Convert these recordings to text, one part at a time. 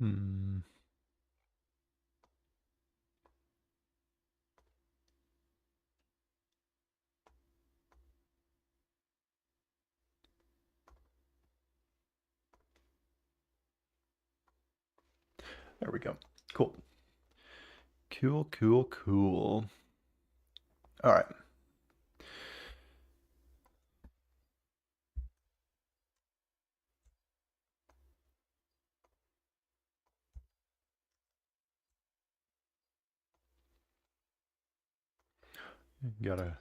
Hmm. There we go. Cool. Cool, cool, cool. All right. Gotta.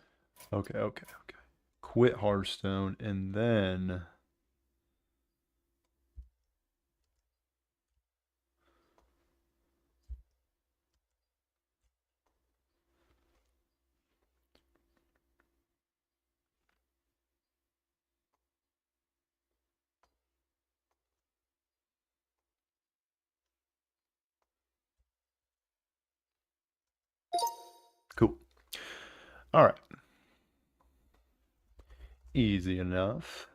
Okay, okay, okay. Quit Hearthstone and then. Cool. All right. Easy enough.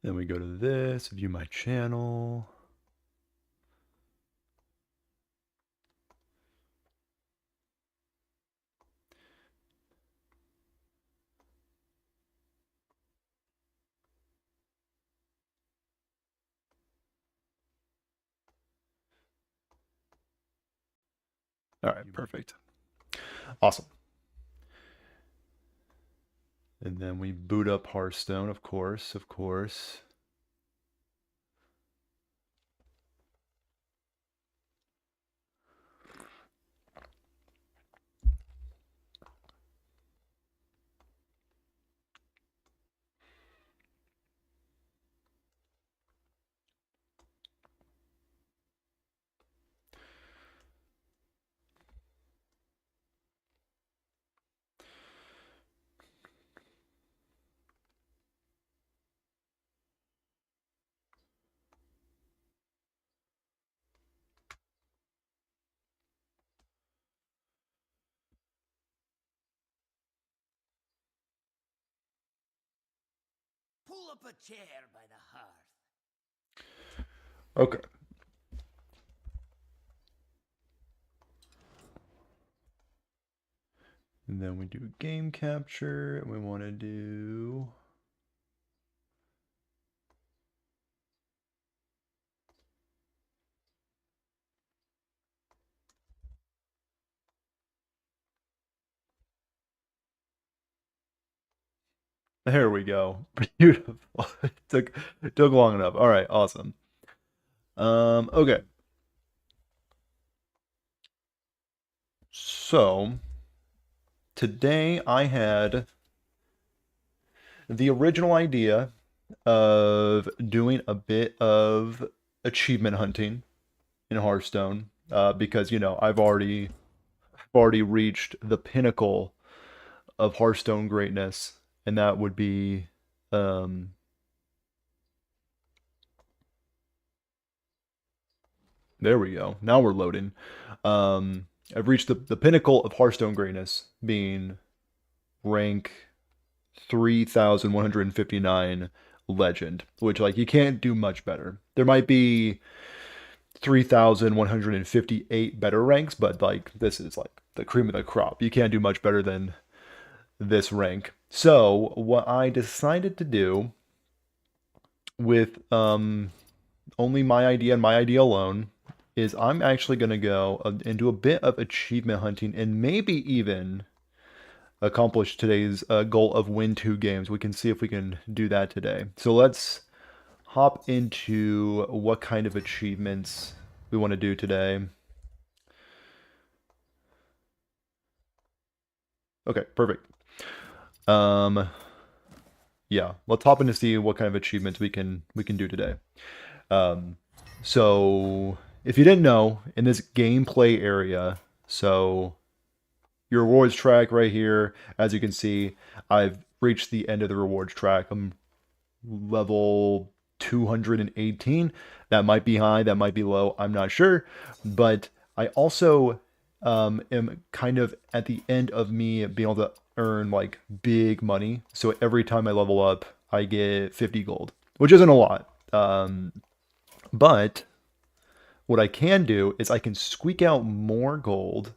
Then we go to this, view my channel. All right, perfect. Awesome. And then we boot up Hearthstone, of course, of course. Pull up a chair by the hearth. Okay. And then we do game capture, and we want to do. There we go. Beautiful. It took long enough. All right, awesome. Okay. So today I had the original idea of doing a bit of achievement hunting in Hearthstone, because I've already reached the pinnacle of Hearthstone greatness, and that would be um, there we go. Now we're loading. I've reached the pinnacle of Hearthstone greatness, being rank 3,159 legend, which like you can't do much better. There might be 3,158 better ranks, but like this is like the cream of the crop. You can't do much better than this rank. So what I decided to do with only my idea and my idea alone is I'm actually going to go and do a bit of achievement hunting and maybe even accomplish today's goal of win 2 games. We can see if we can do that today. So let's hop into what kind of achievements we want to do today. Okay, perfect. Um, yeah, let's hop in to see what kind of achievements we can do today. Um, so if you didn't know, in this gameplay area, so your rewards track right here, as you can see, I've reached the end of the rewards track. I'm level 218. That might be high, that might be low, I'm not sure. But I also am kind of at the end of me being able to earn like big money. So every time I level up, I get 50 gold, which isn't a lot. But what I can do is I can squeak out more gold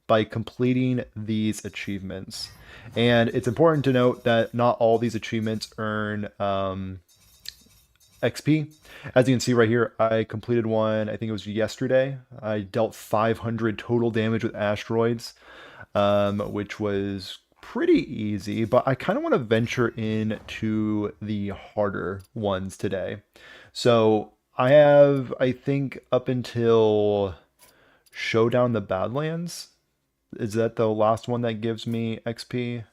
by completing these achievements. And it's important to note that not all these achievements earn XP. As you can see right here, I completed one, I think it was yesterday. I dealt 500 total damage with asteroids, which was pretty easy, but I kind of want to venture into the harder ones today. So I have, I think, up until Showdown the Badlands. Is that the last one that gives me XP?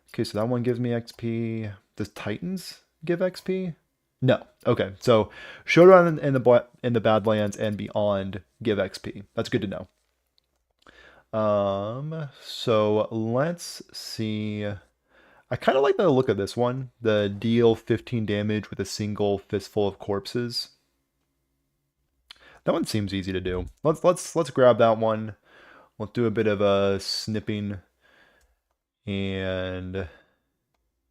Okay, so that one gives me XP. Does Titans give XP? No. Okay, so Showdown in the Badlands and beyond give XP. That's good to know. So let's see. I kind of like the look of this one. The deal 15 damage with a single fistful of corpses. That one seems easy to do. Let's grab that one. Let's do a bit of a snipping and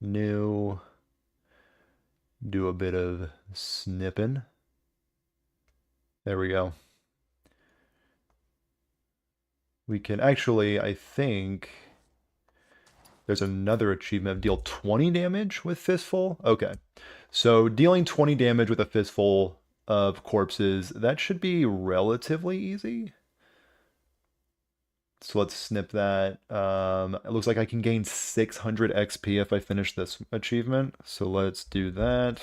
new. Do a bit of snipping. There we go. We can actually, I think, there's another achievement of deal 20 damage with Fistful. Okay, so dealing 20 damage with a Fistful of corpses, that should be relatively easy. So let's snip that. It looks like I can gain 600 XP if I finish this achievement. So let's do that.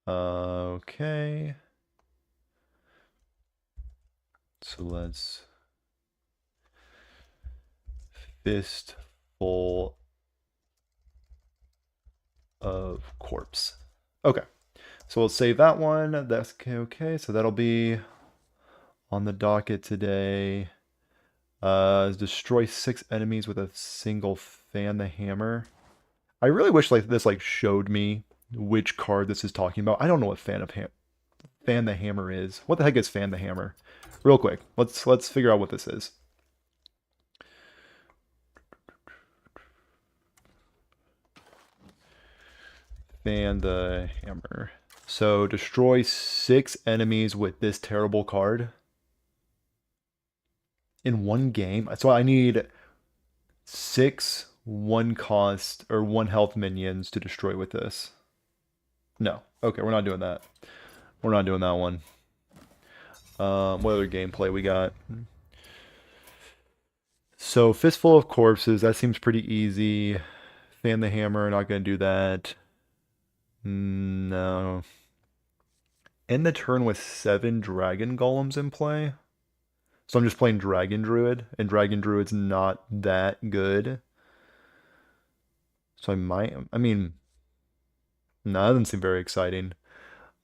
Okay. So let's Fistful of corpse. Okay. So we'll save that one. That's okay. So that'll be on the docket today. Destroy 6 enemies with a single fan the hammer. I really wish this showed me which card this is talking about. I don't know what fan the hammer is. What the heck is fan the hammer? Real quick, let's figure out what this is. Fan the hammer. So destroy 6 enemies with this terrible card in one game. So I need 6 1 cost or 1 health minions to destroy with this. No. Okay, we're not doing that. We're not doing that one. What other gameplay we got? So Fistful of Corpses, that seems pretty easy. Fan the Hammer, not gonna do that. No. End the turn with 7 Dragon Golems in play. So I'm just playing Dragon Druid, and Dragon Druid's not that good. So I mean, no, that doesn't seem very exciting.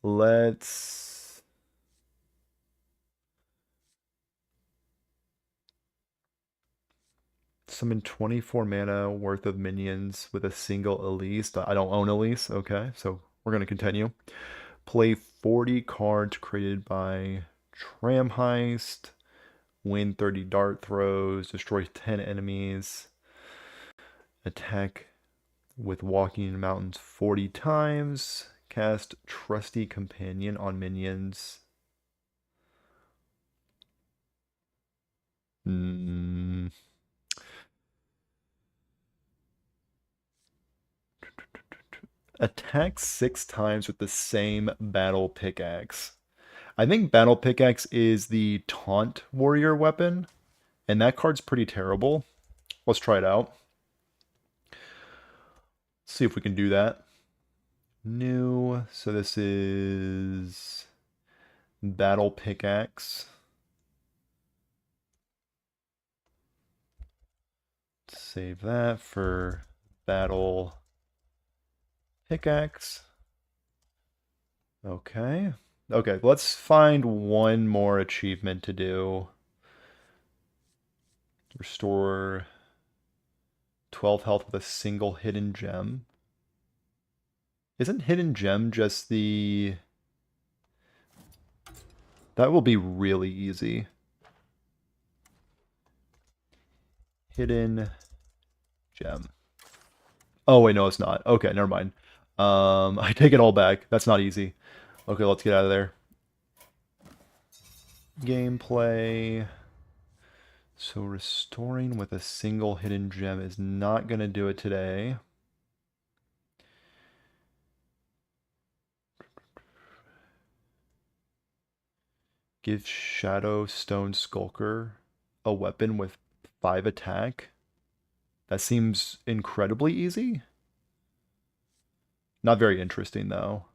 Let's summon 24 mana worth of minions with a single Elise. I don't own Elise. Okay, so we're going to continue. Play 40 cards created by Tram Heist. Win 30 dart throws. Destroy 10 enemies. Attack with Walking in Mountains 40 times. Cast Trusty Companion on minions. Attack 6 times with the same battle pickaxe. I think battle pickaxe is the taunt warrior weapon, and that card's pretty terrible. Let's try it out. See if we can do that. New. So this is battle pickaxe. Save that for battle pickaxe. Okay. Okay, let's find one more achievement to do. Restore 12 health with a single hidden gem. Isn't hidden gem just the... That will be really easy. Hidden gem. Oh, wait, no, it's not. Okay, never mind. I take it all back. That's not easy. Okay, let's get out of there. Gameplay. So restoring with a single hidden gem is not going to do it today. Give Shadow Stone Skulker a weapon with 5 attack. That seems incredibly easy. Not very interesting though.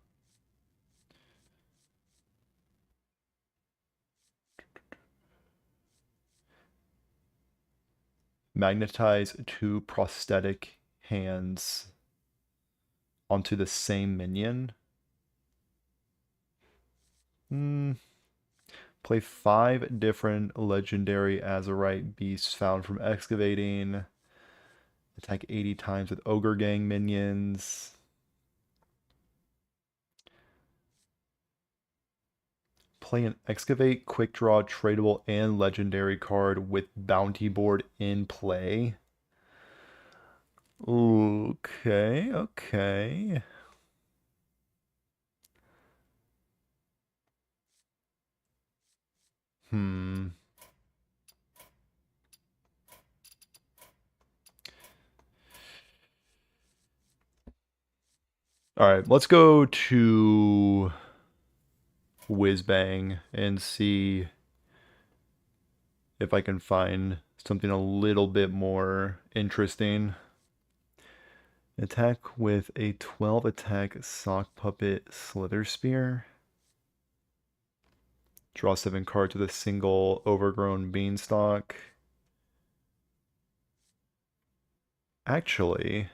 Magnetize 2 prosthetic hands onto the same minion. Play 5 different legendary Azurite beasts found from excavating. Attack 80 times with Ogre Gang minions. Play an excavate, quick draw, tradable, and legendary card with bounty board in play. Okay, okay. Hmm. All right, let's go to Whizbang and see if I can find something a little bit more interesting. Attack with a 12 attack sock puppet slither spear. Draw 7 cards with a single overgrown beanstalk. Actually,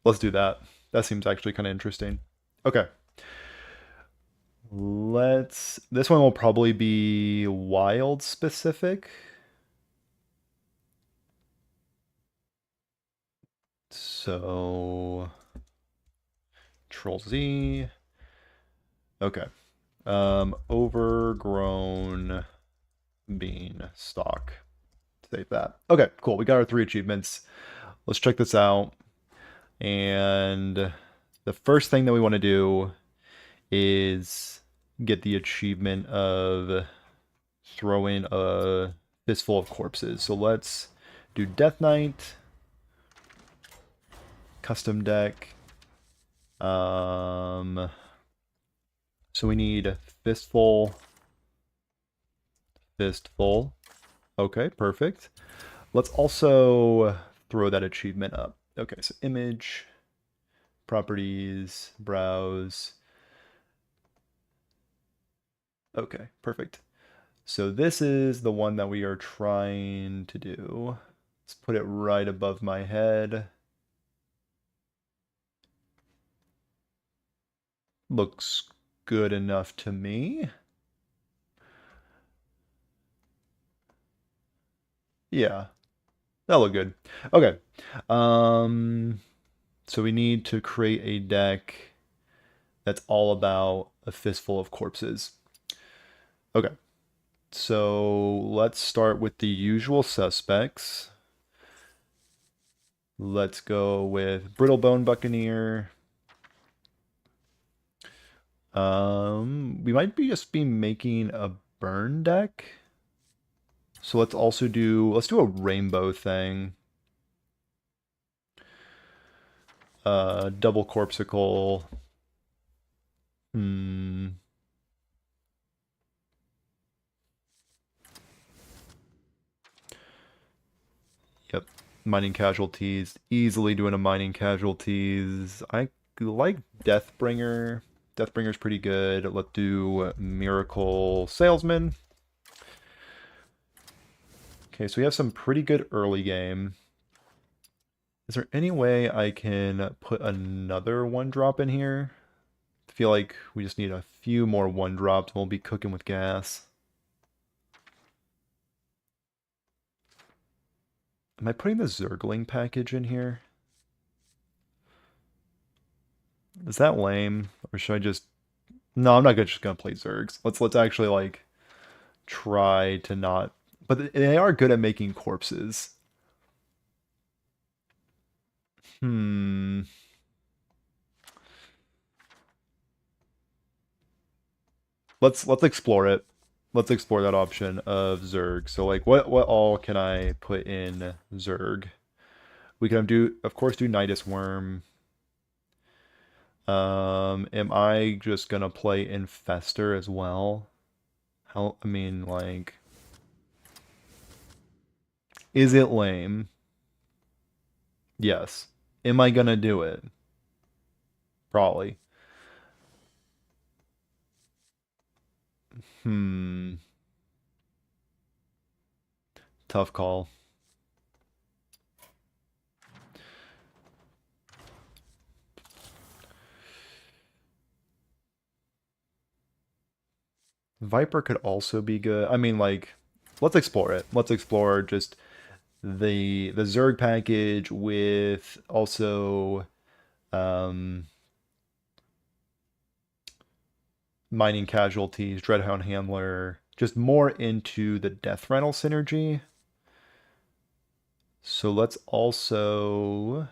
let's do that. That seems actually kind of interesting. Okay. This one will probably be wild specific. So, Troll Z. Okay. Overgrown beanstalk. Save that. Okay, cool. We got our 3 achievements. Let's check this out. And the first thing that we want to do is get the achievement of throwing a fistful of corpses. So let's do Death Knight, custom deck. So we need fistful. Okay, perfect. Let's also throw that achievement up. Okay, so image, properties, browse. Okay, perfect. So this is the one that we are trying to do. Let's put it right above my head. Looks good enough to me. Yeah, that look good. Okay. So we need to create a deck that's all about a fistful of corpses. Okay. So let's start with the usual suspects. Let's go with Brittlebone Buccaneer. We might be just be making a burn deck. So let's do a rainbow thing. Double Corpsicle. Yep. Mining Casualties. Easily doing a Mining Casualties. I like Deathbringer. Deathbringer's pretty good. Let's do Miracle Salesman. Okay, so we have some pretty good early game. Is there any way I can put another 1-drop in here? I feel like we just need a few more 1-drops and we'll be cooking with gas. Am I putting the Zergling package in here? Is that lame? Or should I just... No, I'm not just gonna play Zergs. Let's actually like try to not But they are good at making corpses. Hmm. Let's explore it. Let's explore that option of Zerg. So like what all can I put in Zerg? We can do of course do Nidus Worm. Am I just gonna play Infester as well? How I mean like is it lame? Yes. Am I gonna do it? Probably. Hmm. Tough call. Viper could also be good. I mean, like, let's explore it. Let's explore just the Zerg package with also um, mining casualties, Dreadhound Handler, just more into the Death Rental synergy. So let's also.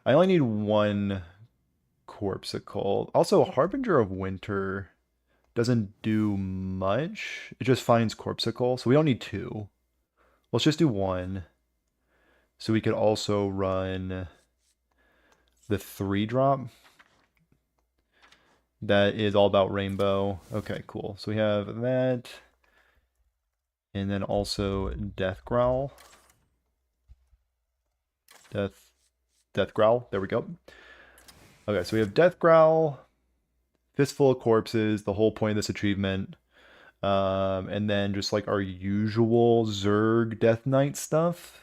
I only need one Corpsicle. Also, Harbinger of Winter doesn't do much. It just finds Corpsicle, so we don't need two. Let's just do one. So we could also run the 3-drop. That is all about Rainbow. Okay, cool. So we have that. And then also Death Growl. Death Growl. There we go. Okay, so we have Death Growl, Fistful of Corpses, the whole point of this achievement. And then just like our usual Zerg Death Knight stuff.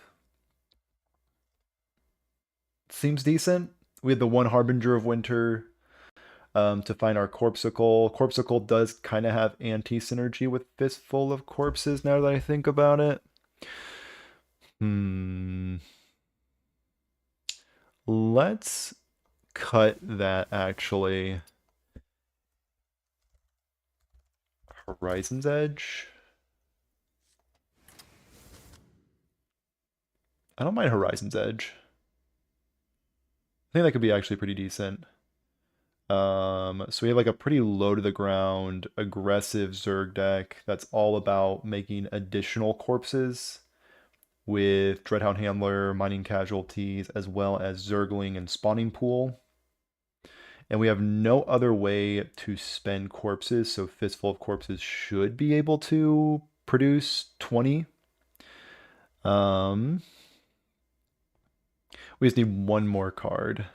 Seems decent. We had the one Harbinger of Winter to find our Corpsicle. Corpsicle does kind of have anti-synergy with Fistful of Corpses now that I think about it. Let's cut that actually. Horizon's Edge. I don't mind Horizon's Edge. I think that could be actually pretty decent. So we have like a pretty low to the ground, aggressive Zerg deck that's all about making additional corpses with Dreadhound Handler, Mining Casualties, as well as Zergling and Spawning Pool. And we have no other way to spend corpses, so Fistful of Corpses should be able to produce 20. We just need one more card.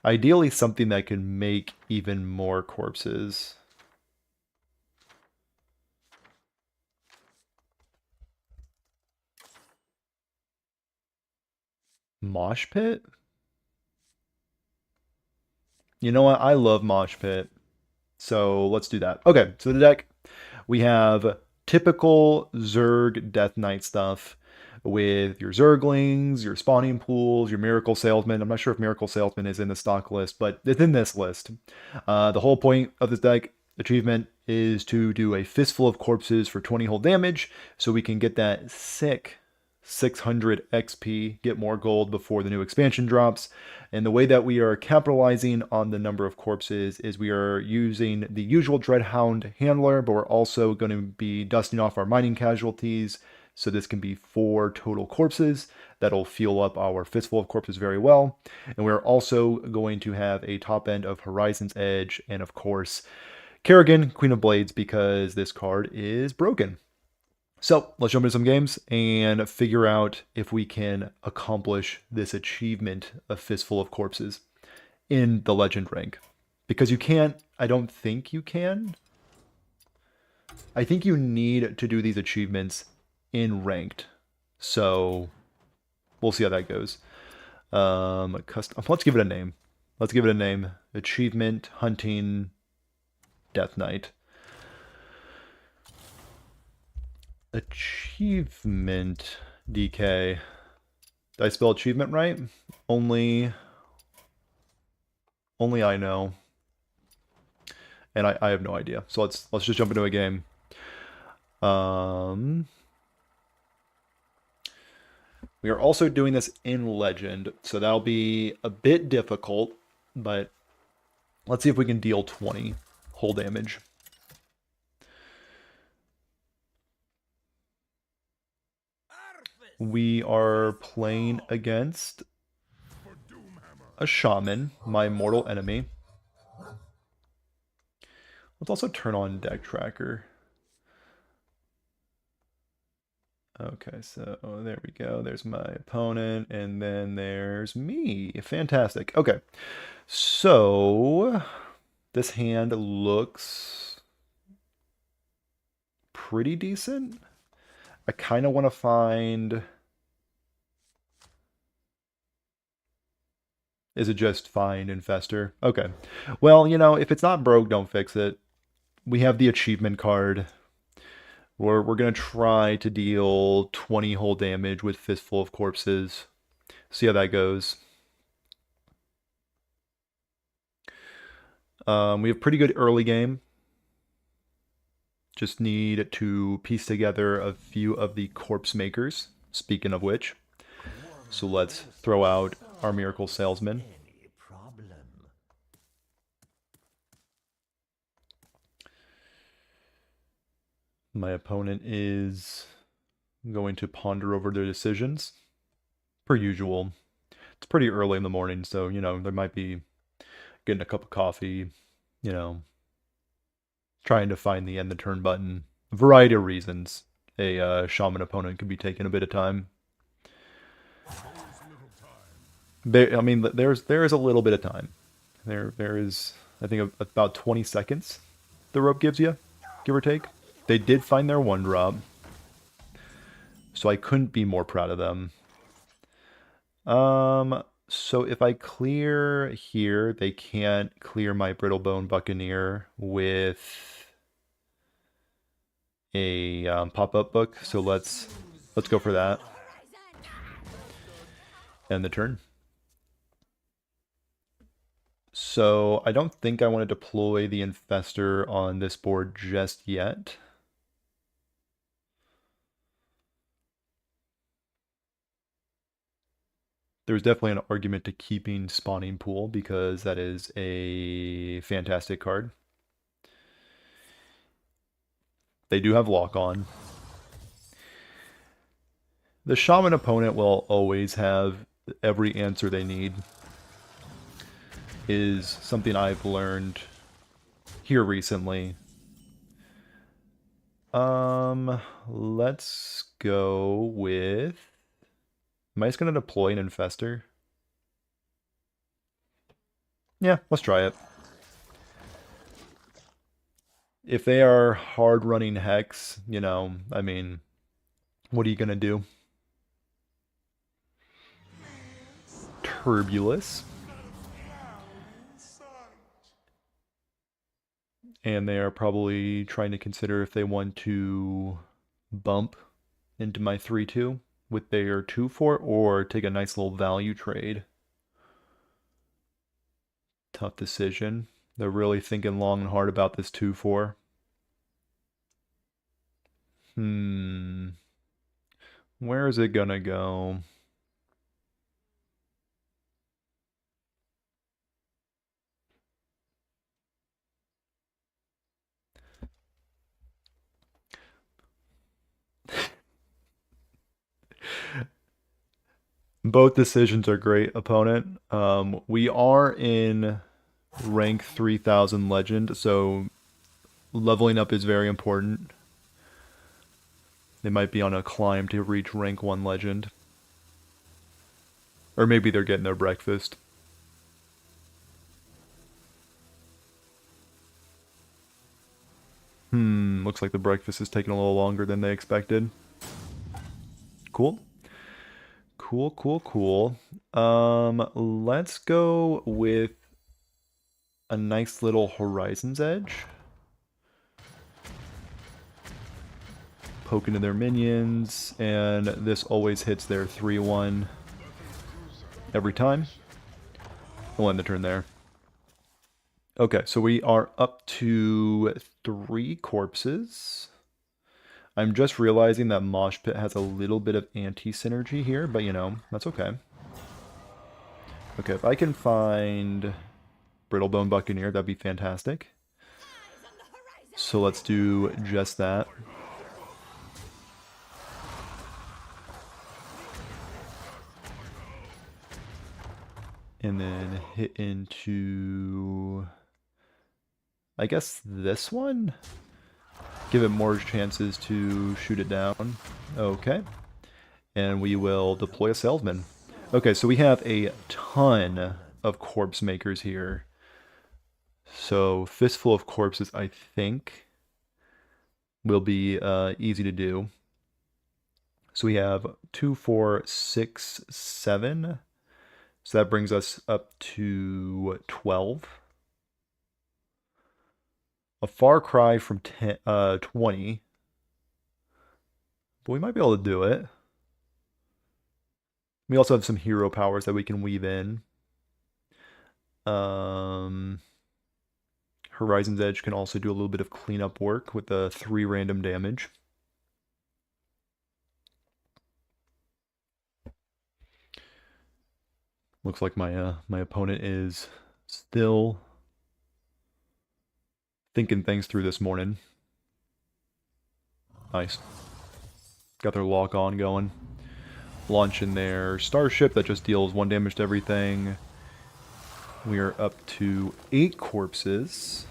Ideally, something that can make even more corpses. Mosh Pit? You know what? I love Mosh Pit. So let's do that. Okay, so the deck, we have typical Zerg Death Knight stuff with your Zerglings, your Spawning Pools, your Miracle Salesman. I'm not sure if Miracle Salesman is in the stock list, but it's in this list. The whole point of this deck achievement is to do a Fistful of Corpses for 20 whole damage so we can get that sick 600 XP, get more gold before the new expansion drops. And the way that we are capitalizing on the number of corpses is we are using the usual Dreadhound Handler, but we're also going to be dusting off our mining casualties. So this can be 4 total corpses. That'll fuel up our Fistful of Corpses very well. And we're also going to have a top end of Horizon's Edge and of course Kerrigan, Queen of Blades, because this card is broken. So let's jump into some games and figure out if we can accomplish this achievement of Fistful of Corpses in the Legend rank. Because you can't, I don't think you can. I think you need to do these achievements in ranked. So we'll see how that goes. Let's give it a name. Let's give it a name. Achievement Hunting Death Knight. Achievement DK. Did I spell achievement right? Only I know. And I have no idea. So let's just jump into a game. We are also doing this in Legend, so that'll be a bit difficult, but let's see if we can deal 20 whole damage. We are playing against a shaman, my mortal enemy. Let's also turn on deck tracker. Okay, so there we go. There's my opponent, and then there's me. Fantastic. Okay, so this hand looks pretty decent. I kind of want to find... Is it just find Infestor? Okay. Well, you know, if it's not broke, don't fix it. We have the achievement card. We're going to try to deal 20 whole damage with Fistful of Corpses. See how that goes. We have pretty good early game. Just need to piece together a few of the corpse makers, speaking of which. So let's throw out our Miracle Salesman. My opponent is going to ponder over their decisions. Per usual. It's pretty early in the morning, so, you know, there might be getting a cup of coffee, you know, trying to find the end the turn button. A variety of reasons. A shaman opponent could be taking a bit of time. I mean, there is a little bit of time. There is, I think, about 20 seconds the rope gives you, give or take. They did find their 1-drop, so I couldn't be more proud of them. So if I clear here, they can't clear my Brittlebone Buccaneer with a pop-up book. So let's go for that. End the turn. So I don't think I want to deploy the Infestor on this board just yet. There's definitely an argument to keeping Spawning Pool because that is a fantastic card. They do have Lock On. The Shaman opponent will always have every answer they need. Is something I've learned here recently. Let's go with... Am I just going to deploy an Infestor? Yeah, let's try it. If they are hard running Hex, you know, I mean, what are you going to do? Turbulus. And they are probably trying to consider if they want to bump into my 3-2 with their 2-4 or take a nice little value trade. Tough decision. They're really thinking long and hard about this 2-4. Where is it gonna go? Both decisions are great, opponent. We are in rank 3000 legend, so leveling up is very important. They might be on a climb to reach rank 1 legend. Or maybe they're getting their breakfast. Looks like the breakfast is taking a little longer than they expected. Cool. Cool. Let's go with a nice little Horizon's Edge. Poke into their minions, and this always hits their 3-1 every time. We'll end the turn there. Okay, so we are up to 3 corpses. I'm just realizing that Mosh Pit has a little bit of anti-synergy here, but you know, that's okay. Okay, if I can find Brittlebone Buccaneer, that'd be fantastic. So let's do just that. And then hit into, I guess, this one? Give it more chances to shoot it down. Okay. And we will deploy a salesman. Okay, so we have a ton of corpse makers here. So Fistful of Corpses, I think, will be easy to do. So we have 2, 4, 6, 7. So that brings us up to 12. A far cry from 20. But we might be able to do it. We also have some hero powers that we can weave in. Horizon's Edge can also do a little bit of cleanup work with the 3 random damage. Looks like my opponent is still thinking things through this morning. Nice. Got their lock on going. Launching their starship that just deals 1 damage to everything. We are up to 8 corpses.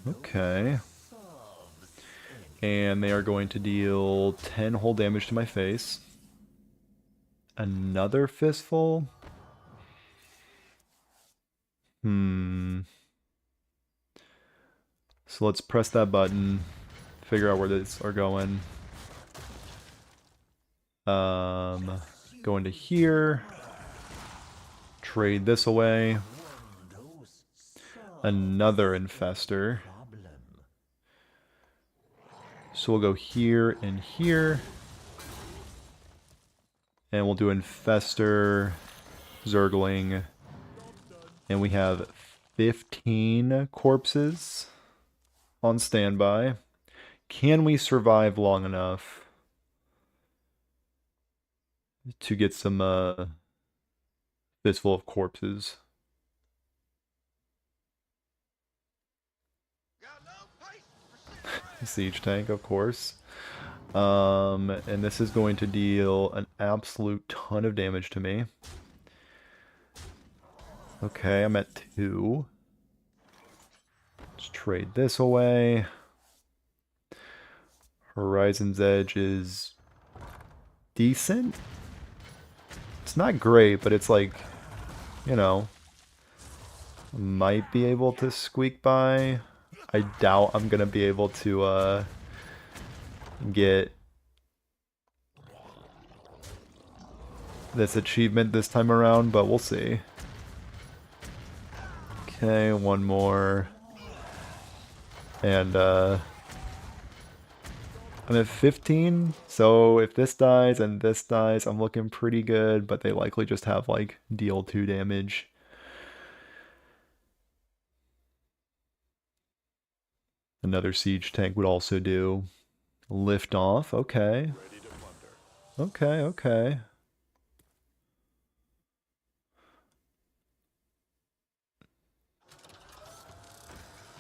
Okay. And they are going to deal 10 whole damage to my face. Another Fistful? So let's press that button. Figure out where these are going. Go into here. Trade this away. Another Infestor. So we'll go here and here. And we'll do Infestor, Zergling. And we have 15 corpses on standby. Can we survive long enough to get some Fistful of Corpses? Siege tank, of course. And this is going to deal an absolute ton of damage to me. Okay, I'm at 2. Let's trade this away. Horizon's Edge is decent. It's not great, but it's like, you know, might be able to squeak by. I doubt I'm gonna be able to get this achievement this time around, but we'll see. Okay, 1 more. And I'm at 15, so if this dies and this dies, I'm looking pretty good, but they likely just have like deal 2 damage. Another siege tank would also do. Lift off, okay. Okay, okay.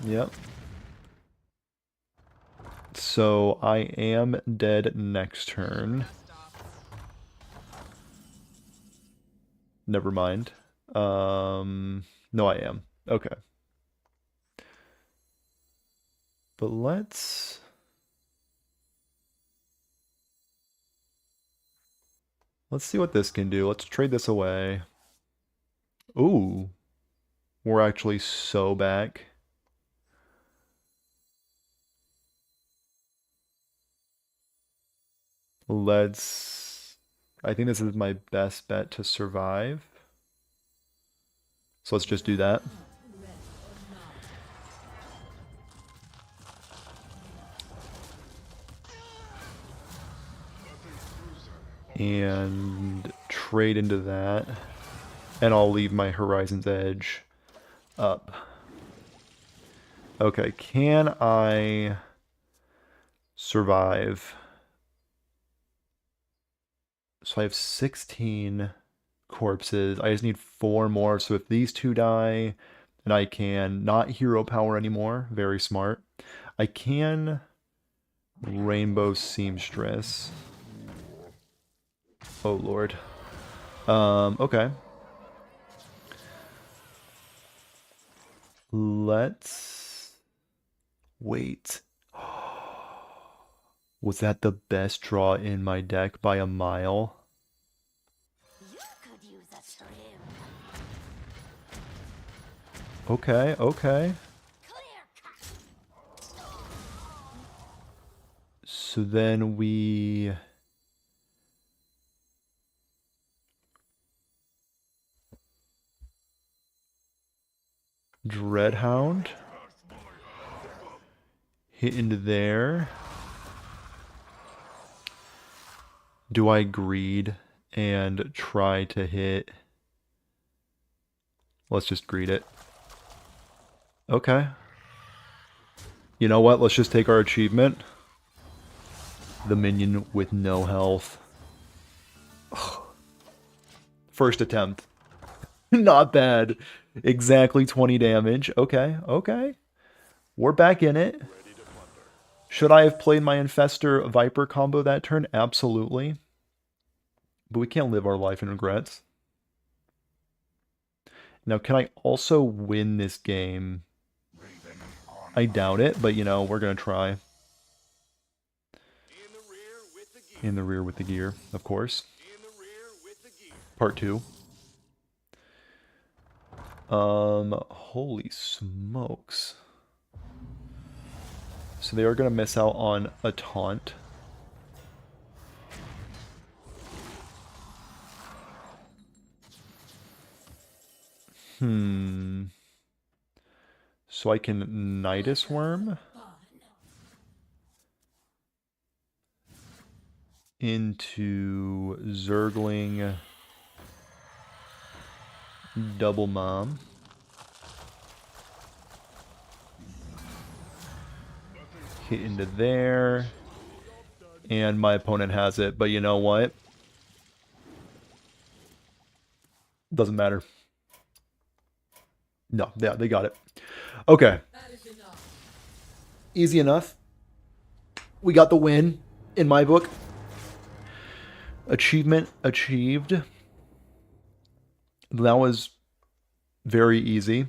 Yep. So I am dead next turn. Never mind. No, I am. Okay. But let's see what this can do. Let's trade this away. Ooh. We're actually so back. I think this is my best bet to survive. So let's just do that. And trade into that. And I'll leave my Horizon's Edge up. Okay, can I survive? So I have 16 corpses. I just need 4 more. So if these 2 die, then I can not hero power anymore. Very smart. I can Rainbow Seamstress. Oh, Lord. Okay. Let's wait. Was that the best draw in my deck by a mile? You could use a trim. Okay, okay. Clear cut. So then we... Dreadhound. Hit into there. Do I greed and try to hit? Let's just greed it. Okay. You know what? Let's just take our achievement. The minion with no health. First attempt. Not bad. Exactly 20 damage. Okay, okay. We're back in it. Should I have played my Infestor Viper combo that turn? Absolutely. But we can't live our life in regrets. Now, can I also win this game? I doubt it, but you know, we're going to try. In the rear with the gear, of course. Part 2. Holy smokes. So they are going to miss out on a taunt. So I can Nidus Worm into Zergling Double Mom. Hit into there. And my opponent has it, but you know what? Doesn't matter. No, yeah, they got it. Okay. Easy enough. We got the win in my book. Achievement achieved. That was very easy.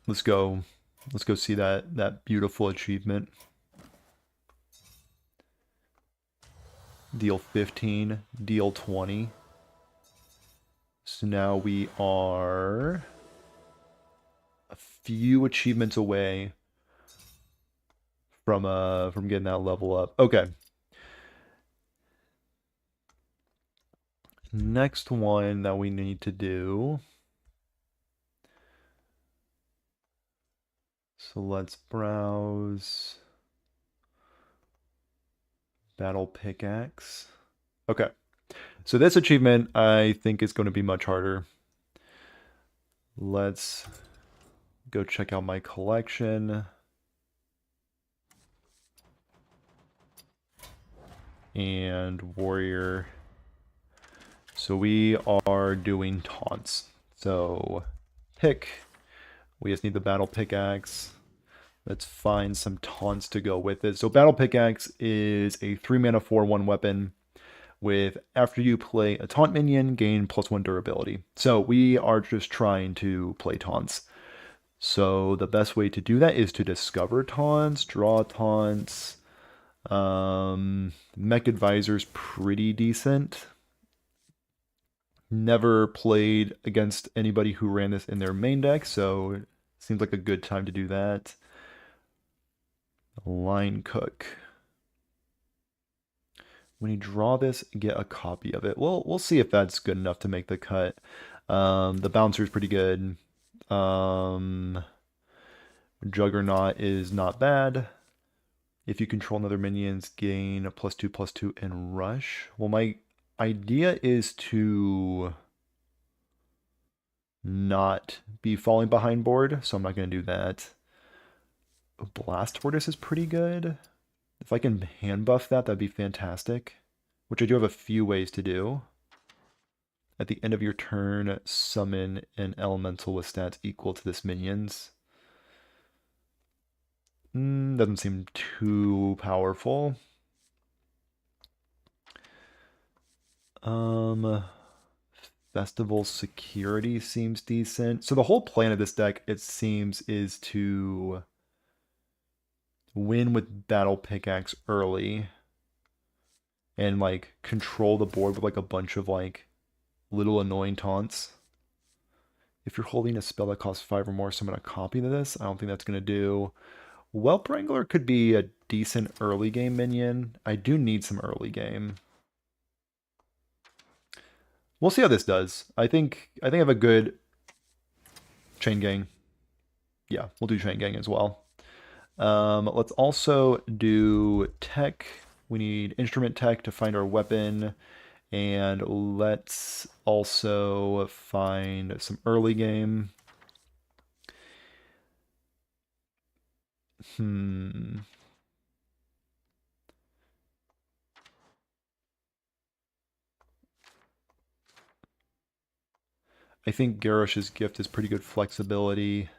Let's go see that beautiful achievement. Deal 15, deal 20. So now we are a few achievements away from getting that level up. Okay. Next one that we need to do. So let's browse. Battle Pickaxe. Okay. So this achievement I think is going to be much harder. Let's go check out my collection. And warrior. So we are doing taunts. So pick. We just need the battle pickaxe. Let's find some taunts to go with it. So battle pickaxe is a 3 mana 4/1 weapon with after you play a taunt minion, gain +1 durability. So we are just trying to play taunts. So the best way to do that is to discover taunts, draw taunts. Mech Advisor's pretty decent. Never played against anybody who ran this in their main deck, so it seems like a good time to do that. Line Cook. When you draw this, get a copy of it. Well, we'll see if that's good enough to make the cut. The bouncer is pretty good. Juggernaut is not bad. If you control another minions, gain a +2/+2 and rush. Well, my idea is to not be falling behind board, so I'm not going to do that. Blast Tortoise is pretty good. If I can hand buff that, that'd be fantastic. Which I do have a few ways to do. At the end of your turn, summon an elemental with stats equal to this minion's. Doesn't seem too powerful. Festival security seems decent. So the whole plan of this deck, it seems, is to win with Battle Pickaxe early and like control the board with like a bunch of like little annoying taunts. If you're holding a spell that costs 5 or more, summon a copy of this. I don't think that's going to do. Whelp Wrangler could be a decent early game minion. I do need some early game. We'll see how this does. I think I have a good Chain Gang. Yeah, we'll do Chain Gang as well. Let's also do tech. We need instrument tech to find our weapon. And let's also find some early game. I think Garrosh's gift is pretty good flexibility.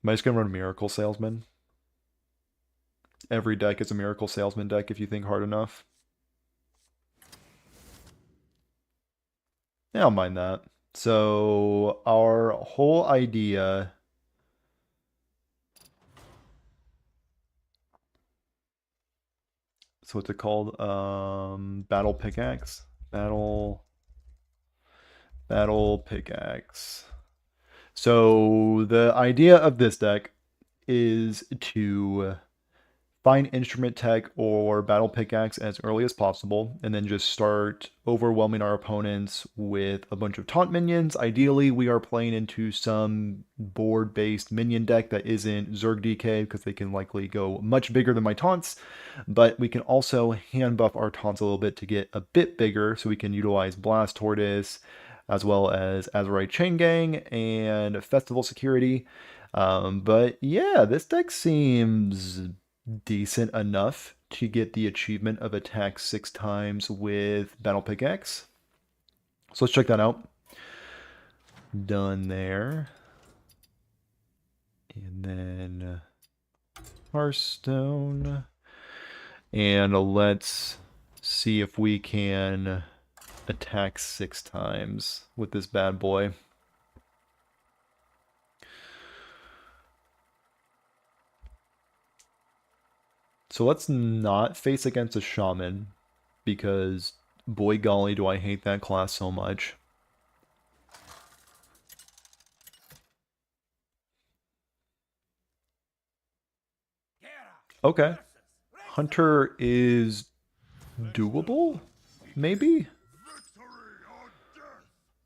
Am I just going to run Miracle Salesman? Every deck is a Miracle Salesman deck if you think hard enough. Yeah, I'll mind that. So our whole idea... So what's it called? Battle Pickaxe? Battle Pickaxe. So the idea of this deck is to find instrument tech or battle pickaxe as early as possible, and then just start overwhelming our opponents with a bunch of taunt minions. Ideally, we are playing into some board-based minion deck that isn't Zerg DK, because they can likely go much bigger than my taunts, but we can also hand buff our taunts a little bit to get a bit bigger, so we can utilize Blast Tortoise, as well as Azerite Chain Gang and Festival Security. But yeah, this deck seems decent enough to get the achievement of attack 6 times with Battle Pickaxe. So let's check that out. Done there. And then Hearthstone. And let's see if we can attack 6 times with this bad boy. So let's not face against a shaman, because boy golly do I hate that class so much. Okay. Hunter is doable? Maybe?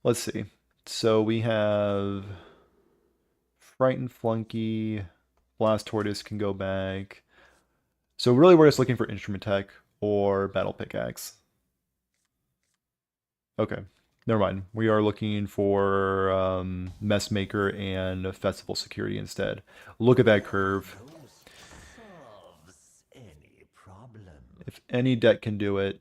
Let's see. So we have Frightened Flunky, Blast Tortoise can go back. So really we're just looking for Instrument Tech or Battle Pickaxe. Okay, never mind. We are looking for Messmaker and Festival Security instead. Look at that curve. If any deck can do it,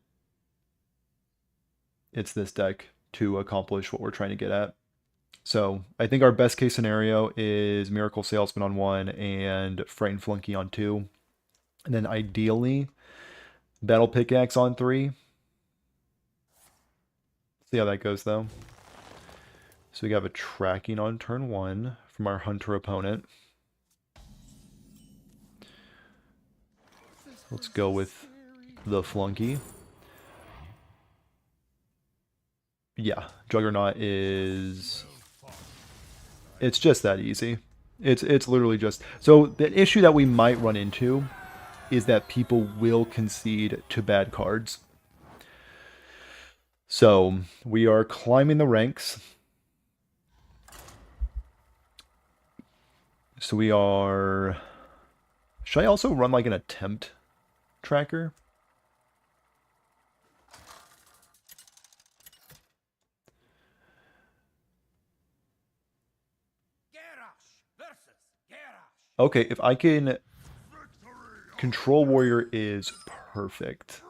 it's this deck to accomplish what we're trying to get at. So I think our best case scenario is Miracle Salesman on 1 and Frightened Flunky on 2. And then ideally, Battle Pickaxe on 3. See how that goes though. So we have a tracking on turn 1 from our Hunter opponent. Let's go with the Flunky. Yeah, Juggernaut is... It's just that easy. It's literally just... So the issue that we might run into is that people will concede to bad cards. So we are climbing the ranks. So we are Should I also run like an attempt tracker? Okay, if I can... Control Warrior is perfect.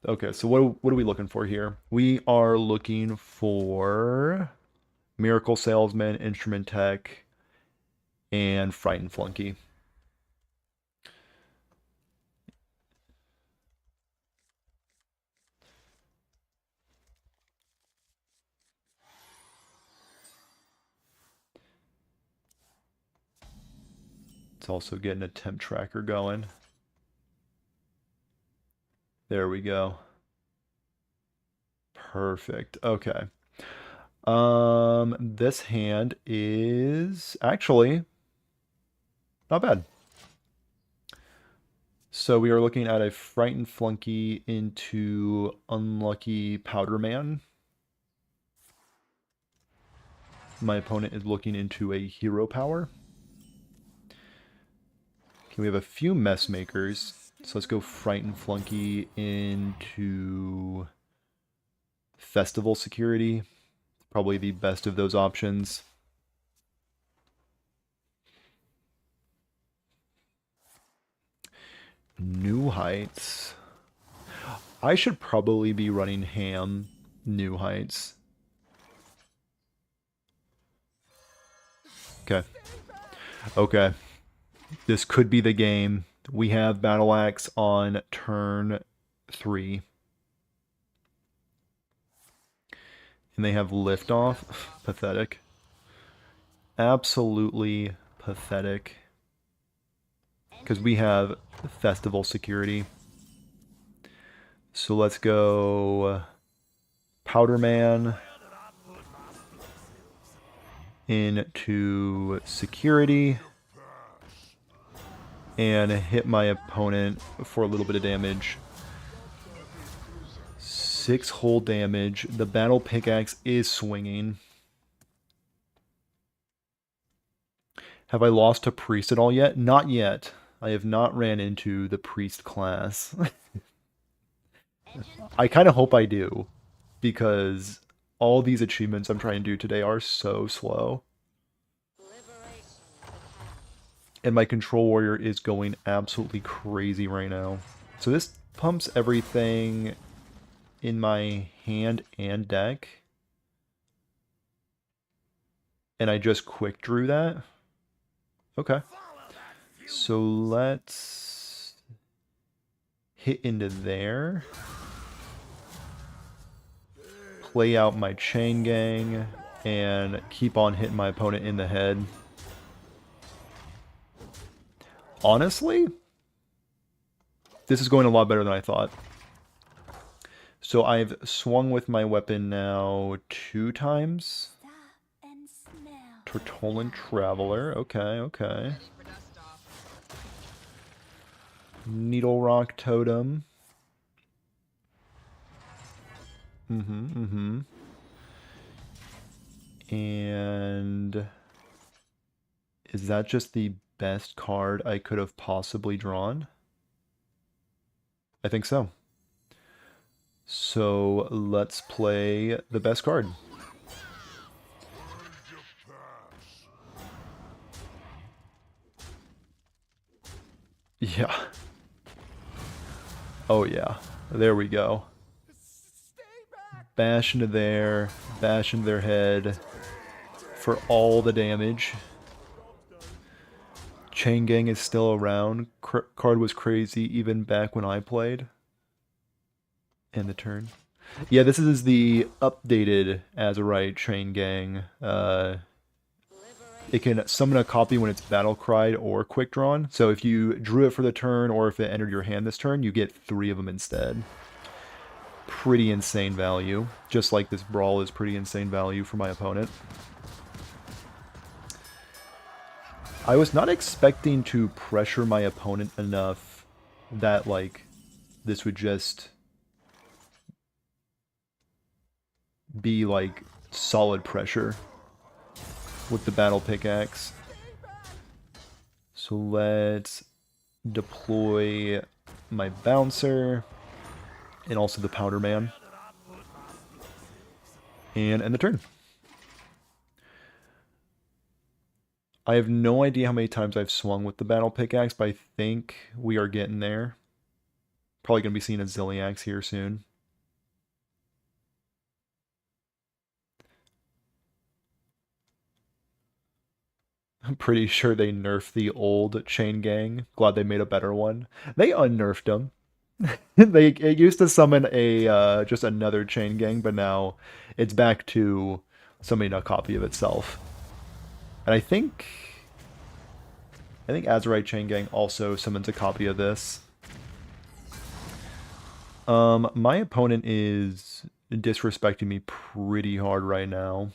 Okay, so what are we looking for here? We are looking for Miracle Salesman, Instrument Tech, and Frightened Flunky. It's also getting a temp tracker going. There we go. Perfect. Okay. This hand is actually not bad. So we are looking at a Frightened Flunky into Unlucky Powder Man. My opponent is looking into a Hero Power. Okay, we have a few Mess Makers. So let's go Frightened Flunky into Festival Security. Probably the best of those options. New Heights. I should probably be running Ham New Heights. Okay. Okay. This could be the game. We have Battle Axe on turn 3. And they have Liftoff. Pathetic. Absolutely pathetic. Because we have Festival Security. So let's go Powder Man into Security and hit my opponent for a little bit of damage. 6 whole damage. The Battle Pickaxe is swinging. Have I lost to Priest at all yet? Not yet. I have not ran into the Priest class. I kind of hope I do, because all these achievements I'm trying to do today are so slow. And my Control Warrior is going absolutely crazy right now. So this pumps everything in my hand and deck. And I just quick drew that. Okay. So let's hit into there. Play out my Chain Gang and keep on hitting my opponent in the head. Honestly, this is going a lot better than I thought. So I've swung with my weapon now 2 times. Tortolan Traveler. Okay, okay. Needle Rock Totem. And is that just the best card I could have possibly drawn? I think so. So let's play the best card. Yeah. Oh yeah. There we go. Bash into there, bash into their head for all the damage. Chain Gang is still around. Card was crazy even back when I played. And the turn. Yeah, this is the updated Azurite Chain Gang. It can summon a copy when it's battle cried or quick drawn. So if you drew it for the turn or if it entered your hand this turn, you get 3 of them instead. Pretty insane value. Just like this Brawl is pretty insane value for my opponent. I was not expecting to pressure my opponent enough that, like, this would just be, like, solid pressure with the Battle Pickaxe. So let's deploy my bouncer and also the powder man. And end the turn. I have no idea how many times I've swung with the battle pickaxe, but I think we are getting there. Probably going to be seeing a Zilliax here soon. I'm pretty sure they nerfed the old chain gang. Glad they made a better one. They unnerfed them. It used to summon a just another chain gang, but now it's back to summoning a copy of itself. And I think Azurite Chain Gang also summons a copy of this. My opponent is disrespecting me pretty hard right now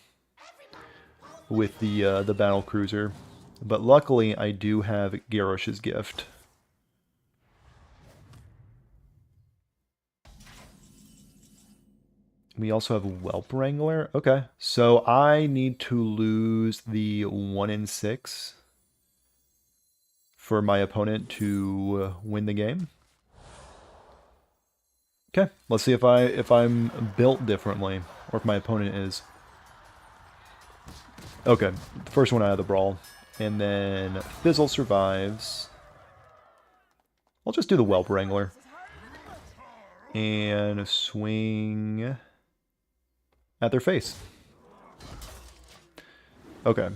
with the battle cruiser, but luckily I do have Garrosh's gift. We also have Whelp Wrangler. Okay, so I need to lose the 1 in 6 for my opponent to win the game. Okay, let's see if I'm built differently, or if my opponent is. Okay, first one out of the brawl, and then Fizzle survives. I'll just do the Whelp Wrangler and swing at their face. Okay.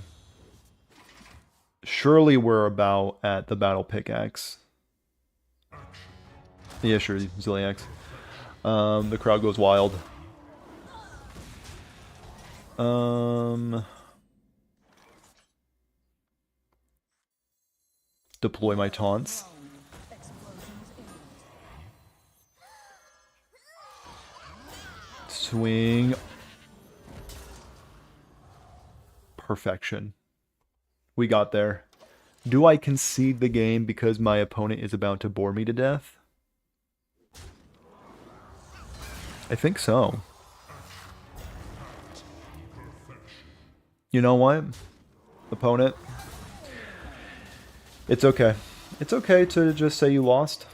Surely we're about at the battle pickaxe. Yeah, sure, Zilliax. The crowd goes wild. Deploy my taunts. Swing. Perfection. We got there. Do I concede the game because my opponent is about to bore me to death? I think so. You know what, opponent? It's okay. It's okay to just say you lost.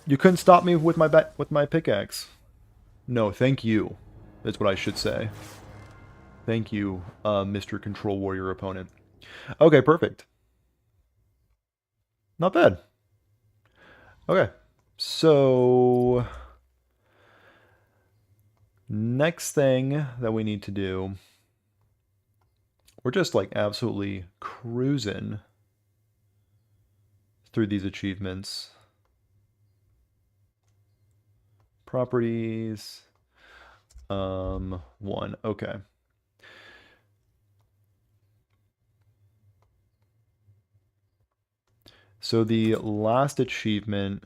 You couldn't stop me with my pickaxe. No, thank you. That's what I should say. Thank you, Mr. Control Warrior opponent. Okay, perfect. Not bad. Okay, so next thing that we need to do, we're just like absolutely cruising through these achievements. Properties, 1, okay. So the last achievement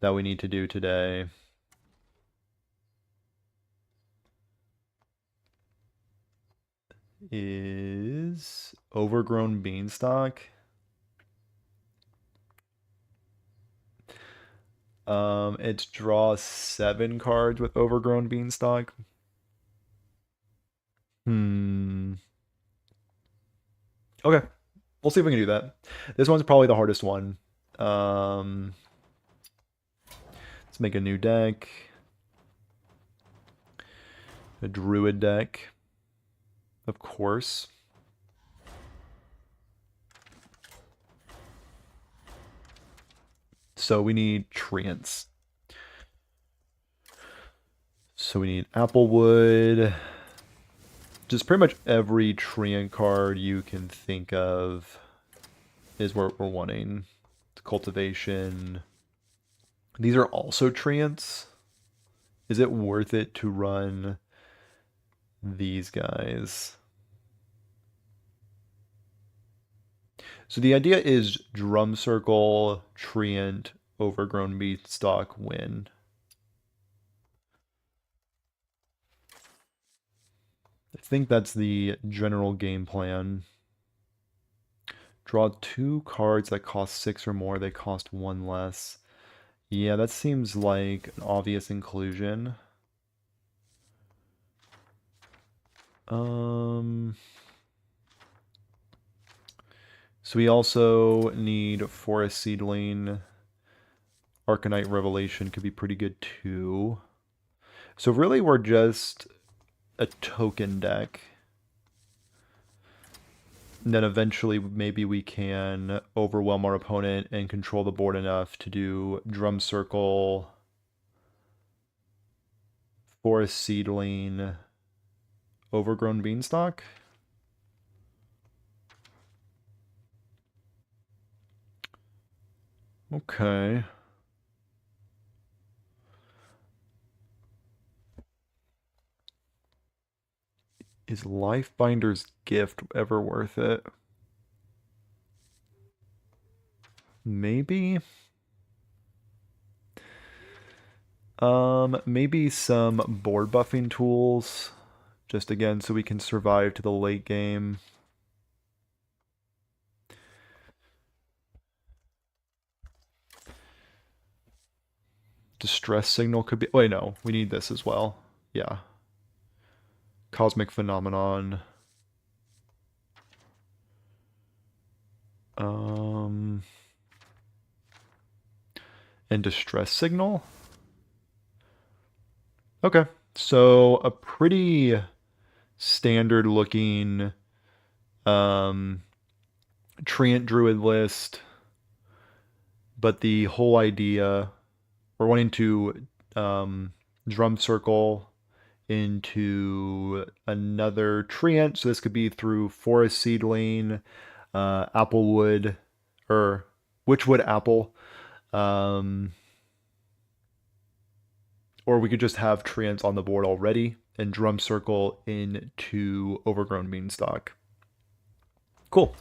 that we need to do today is Overgrown Beanstalk. It's draw 7 cards with Overgrown Beanstalk. Okay. We'll see if we can do that. This one's probably the hardest one. Let's make a new deck. A Druid deck. Of course. So we need treants. So we need Applewood. Just pretty much every treant card you can think of is what we're wanting. Cultivation. These are also treants. Is it worth it to run these guys? So the idea is Drum Circle, Treant, Overgrown Beanstalk, win. I think that's the general game plan. Draw 2 cards that cost 6 or more, they cost 1 less. Yeah, that seems like an obvious inclusion. So we also need Forest Seedling. Arcanite Revelation could be pretty good too. So really we're just a token deck. And then eventually maybe we can overwhelm our opponent and control the board enough to do Drum Circle, Forest Seedling, Overgrown Beanstalk. Okay. Is Lifebinder's Gift ever worth it? Maybe. Maybe some board buffing tools. Just again, so we can survive to the late game. Distress Signal could be... Wait, no. We need this as well. Yeah. Cosmic Phenomenon. And Distress Signal. Okay. So a pretty standard looking Treant Druid list. But the whole idea, we're wanting to drum circle into another Treant. So this could be through Forest Seedling, Applewood, or Witchwood Apple. Or we could just have Treants on the board already and drum circle into Overgrown Beanstalk. Cool.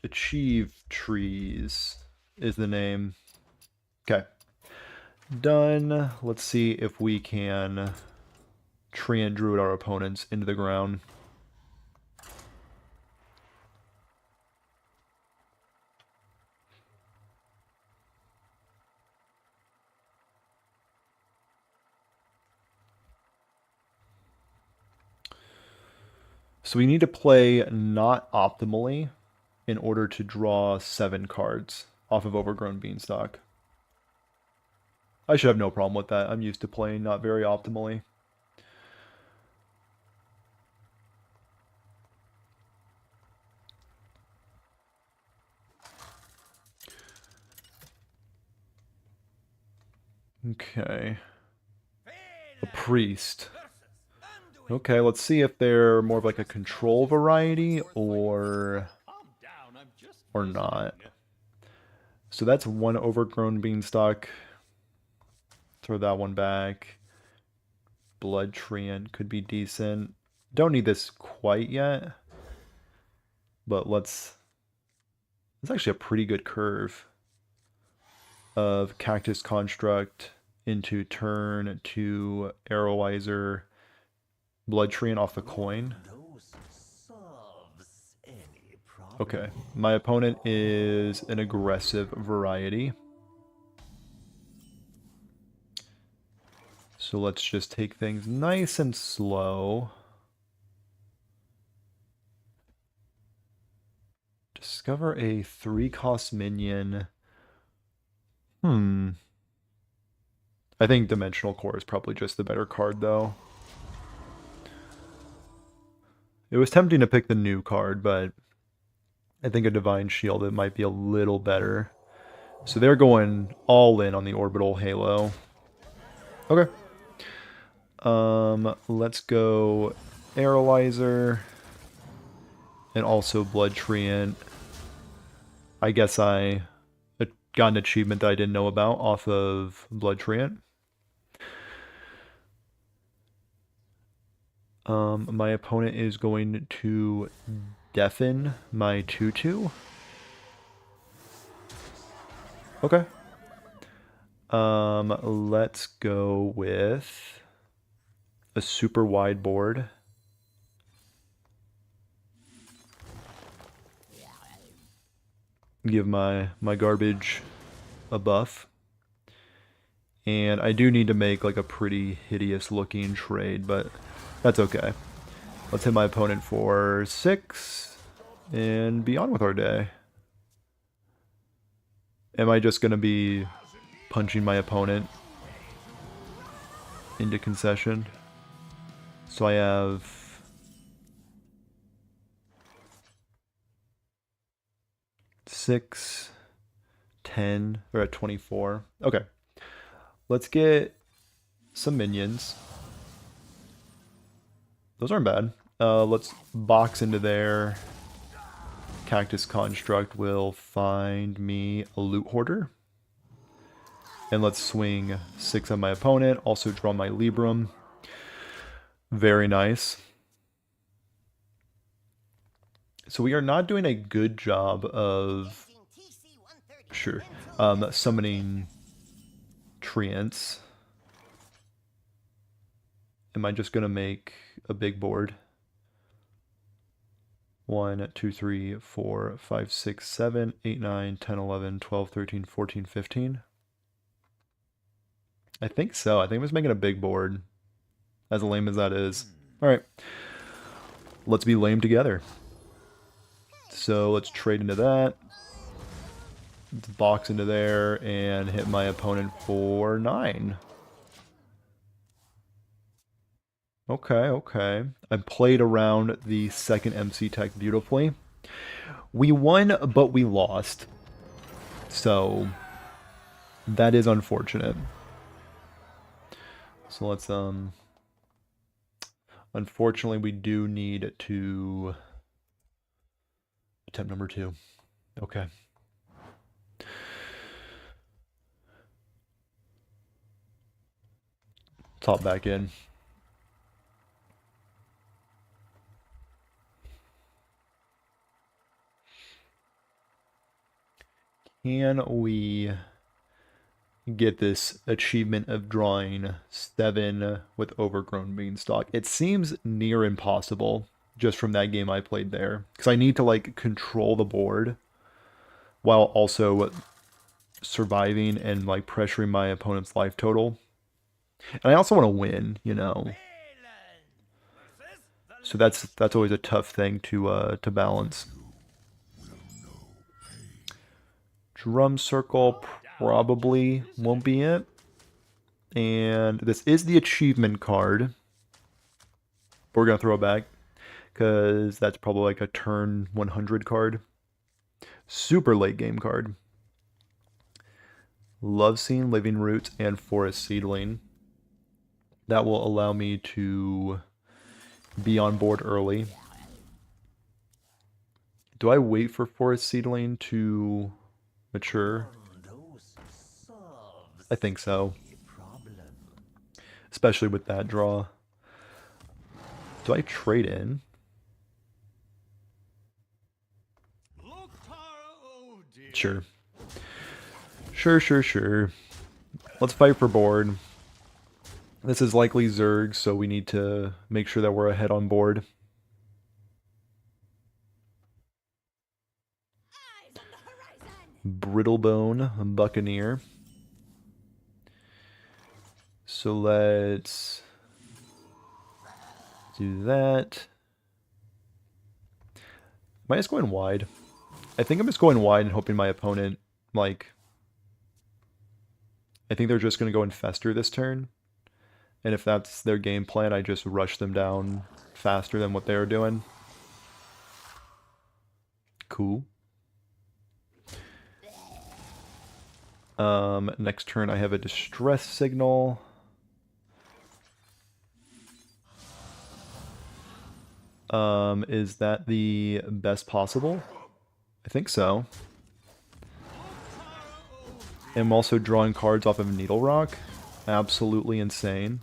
Achieve Trees is the name. Okay. Done. Let's see if we can Treant Druid our opponents into the ground. So we need to play not optimally in order to draw 7 cards off of Overgrown Beanstalk. I should have no problem with that. I'm used to playing not very optimally. Okay. A priest. Okay, let's see if they're more of like a control variety or not. So that's one Overgrown Beanstalk. Throw that one back. Blood Treant could be decent. Don't need this quite yet. But let's... It's actually a pretty good curve of Cactus Construct into turn to Arrowizer, Blood Treant off the coin. Okay, my opponent is an aggressive variety. So let's just take things nice and slow. Discover a 3-cost minion. I think Dimensional Core is probably just the better card, though. It was tempting to pick the new card, but I think a Divine Shield, it might be a little better. So they're going all in on the Orbital Halo. Okay. Let's go Arrowizer and also Blood Treant. I guess I got an achievement that I didn't know about off of Blood Treant. My opponent is going to deafen my 2/2. Okay. Let's go with a super wide board. Give my garbage a buff. And I do need to make like a pretty hideous looking trade, but that's okay. Let's hit my opponent for 6 and be on with our day. Am I just going to be punching my opponent into concession? So I have... Six, 10, we're at 24. Okay. Let's get some minions. Those aren't bad. Let's box into there. Cactus Construct will find me a loot hoarder. And let's swing 6 on my opponent. Also draw my Libram. Very nice. So we are not doing a good job of... Sure. Summoning treants. Am I just going to make a big board? 1, 2, 3, 4, 5, 6, 7, 8, 9, 10, 11, 12, 13, 14, 15. I think so. I think I'm just making a big board. As lame as that is. Alright. Let's be lame together. So let's trade into that. Let's box into there and hit my opponent for 9. Okay, okay. I played around the second MC tech beautifully. We won, but we lost. So that is unfortunate. So let's unfortunately we do need to attempt number 2. Okay. Top back in. Can we get this achievement of drawing 7 with overgrown beanstalk? It seems near impossible just from that game I played there. Because I need to like control the board while also surviving and like pressuring my opponent's life total. And I also want to win, you know. So that's always a tough thing to balance. Drum circle probably won't be it. And this is the achievement card. But we're going to throw it back. Because that's probably like a turn 100 card. Super late game card. Love Scene, Living Roots, and Forest Seedling. That will allow me to be on board early. Do I wait for Forest Seedling to mature? I think so. Especially with that draw. Do I trade in? Sure. Sure. Let's fight for board. This is likely Zerg, so we need to make sure that we're ahead on board. Brittlebone Buccaneer. So let's do that. Am I just going wide? I think I'm just going wide and hoping my opponent, like... I think they're just going to go Infester this turn. And if that's their game plan, I just rush them down faster than what they're doing. Cool. Next turn I have a distress signal. Is that the best possible? I think so. I'm also drawing cards off of Needle Rock. Absolutely insane.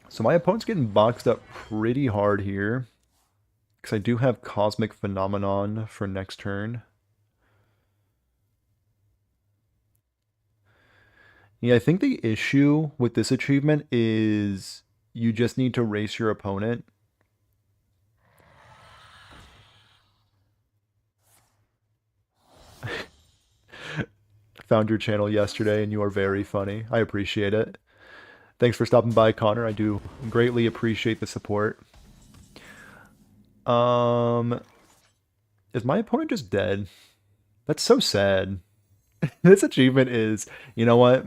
So my opponent's getting boxed up pretty hard here. Because I do have Cosmic Phenomenon for next turn. Yeah, I think the issue with this achievement is you just need to race your opponent. Found your channel yesterday and you are very funny. I appreciate it. Thanks for stopping by, Connor. I do greatly appreciate the support. Um, is my opponent just dead? That's so sad. This achievement is, you know what?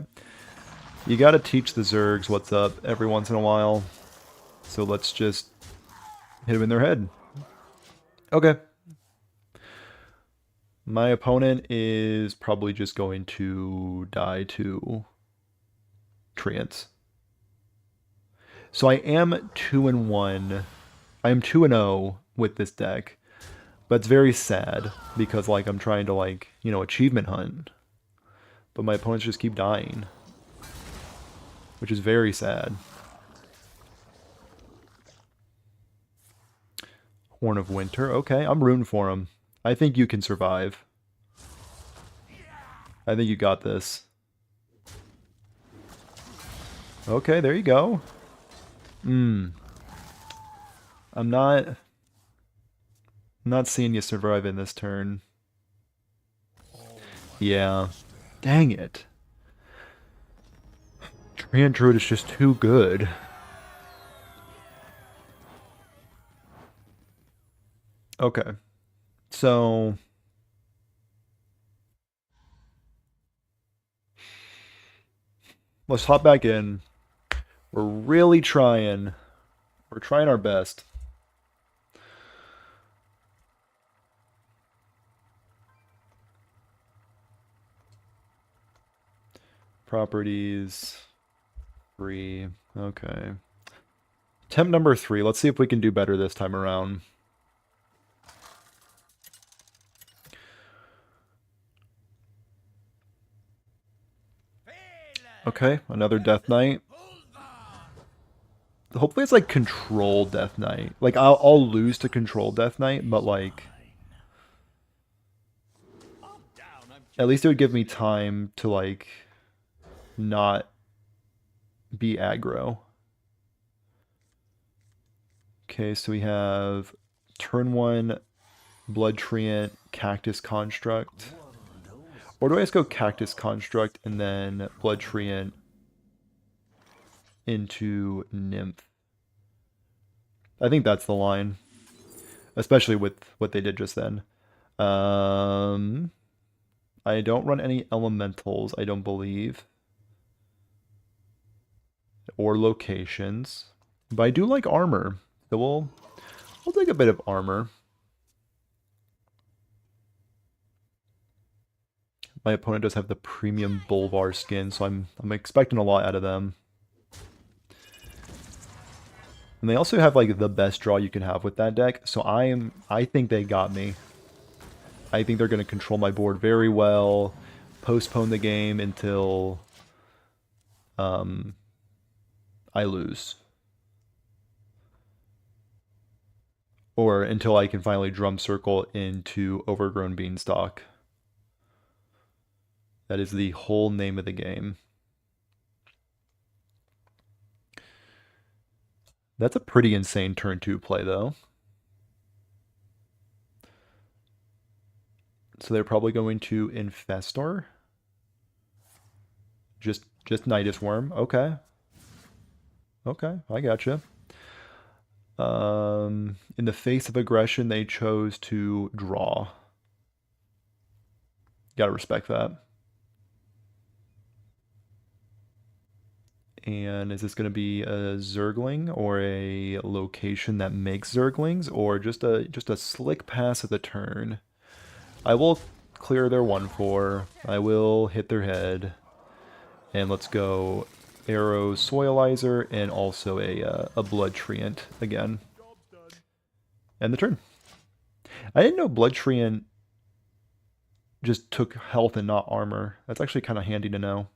You gotta teach the Zergs what's up every once in a while. So let's just hit them in their head. Okay. My opponent is probably just going to die to Treants. So I am 2-1. I am 2-0 with this deck. But it's very sad because like I'm trying to like, you know, achievement hunt. But my opponents just keep dying. Which is very sad. Horn of Winter. Okay, I'm rooting for him. I think you can survive. I think you got this. Okay, there you go. I'm not seeing you survive in this turn. Yeah. Dang it. Treant Druid is just too good. Okay. So let's hop back in. We're really trying. We're trying our best. Properties. 3. Okay. Attempt number 3. Let's see if we can do better this time around. Okay, another Death Knight. Hopefully it's like Control Death Knight. Like I'll lose to Control Death Knight, but like at least it would give me time to like not be aggro. Okay, so we have turn 1 Blood Treant, Cactus Construct. Or do I just go Cactus Construct and then Blood Treant into Nymph? I think that's the line. Especially with what they did just then. I don't run any elementals, I don't believe. Or locations. But I do like armor. So we'll take a bit of armor. My opponent does have the premium Bolvar skin, so I'm expecting a lot out of them. And they also have like the best draw you can have with that deck, so I think they got me. I think they're going to control my board very well, postpone the game until I lose. Or until I can finally drum circle into Overgrown Beanstalk. That is the whole name of the game. That's a pretty insane turn 2 play, though. So they're probably going to Infestor. Just Nidus Worm. Okay. Okay, I gotcha. In the face of aggression, they chose to draw. Gotta respect that. And is this going to be a Zergling or a location that makes Zerglings, or just a slick pass at the turn? I will clear their 1/4. I will hit their head, and let's go Arrow Soilizer and also a Blood Treant again. End the turn. I didn't know Blood Treant just took health and not armor. That's actually kind of handy to know.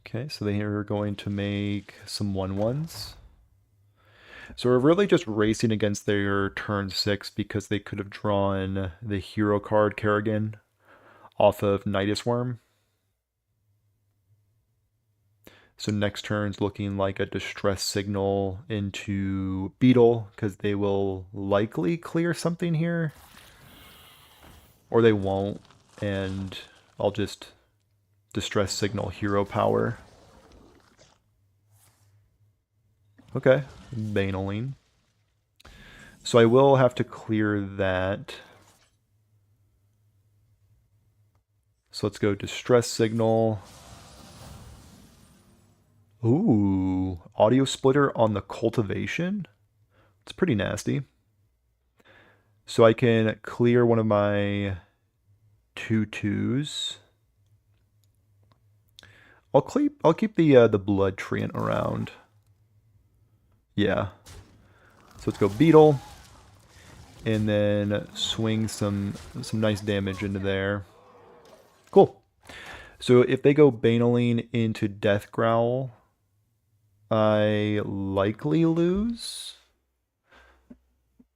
Okay, so they are going to make some 1/1s. So we're really just racing against their turn 6 because they could have drawn the hero card Kerrigan off of Nidus Worm. So next turn's looking like a distress signal into Beetle because they will likely clear something here. Or they won't, and I'll just distress signal hero power. Okay, Banaline. So I will have to clear that. So let's go Distress Signal. Ooh, Audio Splitter on the Cultivation? It's pretty nasty. So I can clear one of my 2/2s. I'll keep the Blood Treant around. Yeah. So let's go Beetle. And then swing some nice damage into there. Cool. So if they go Banaline into Death Growl, I likely lose.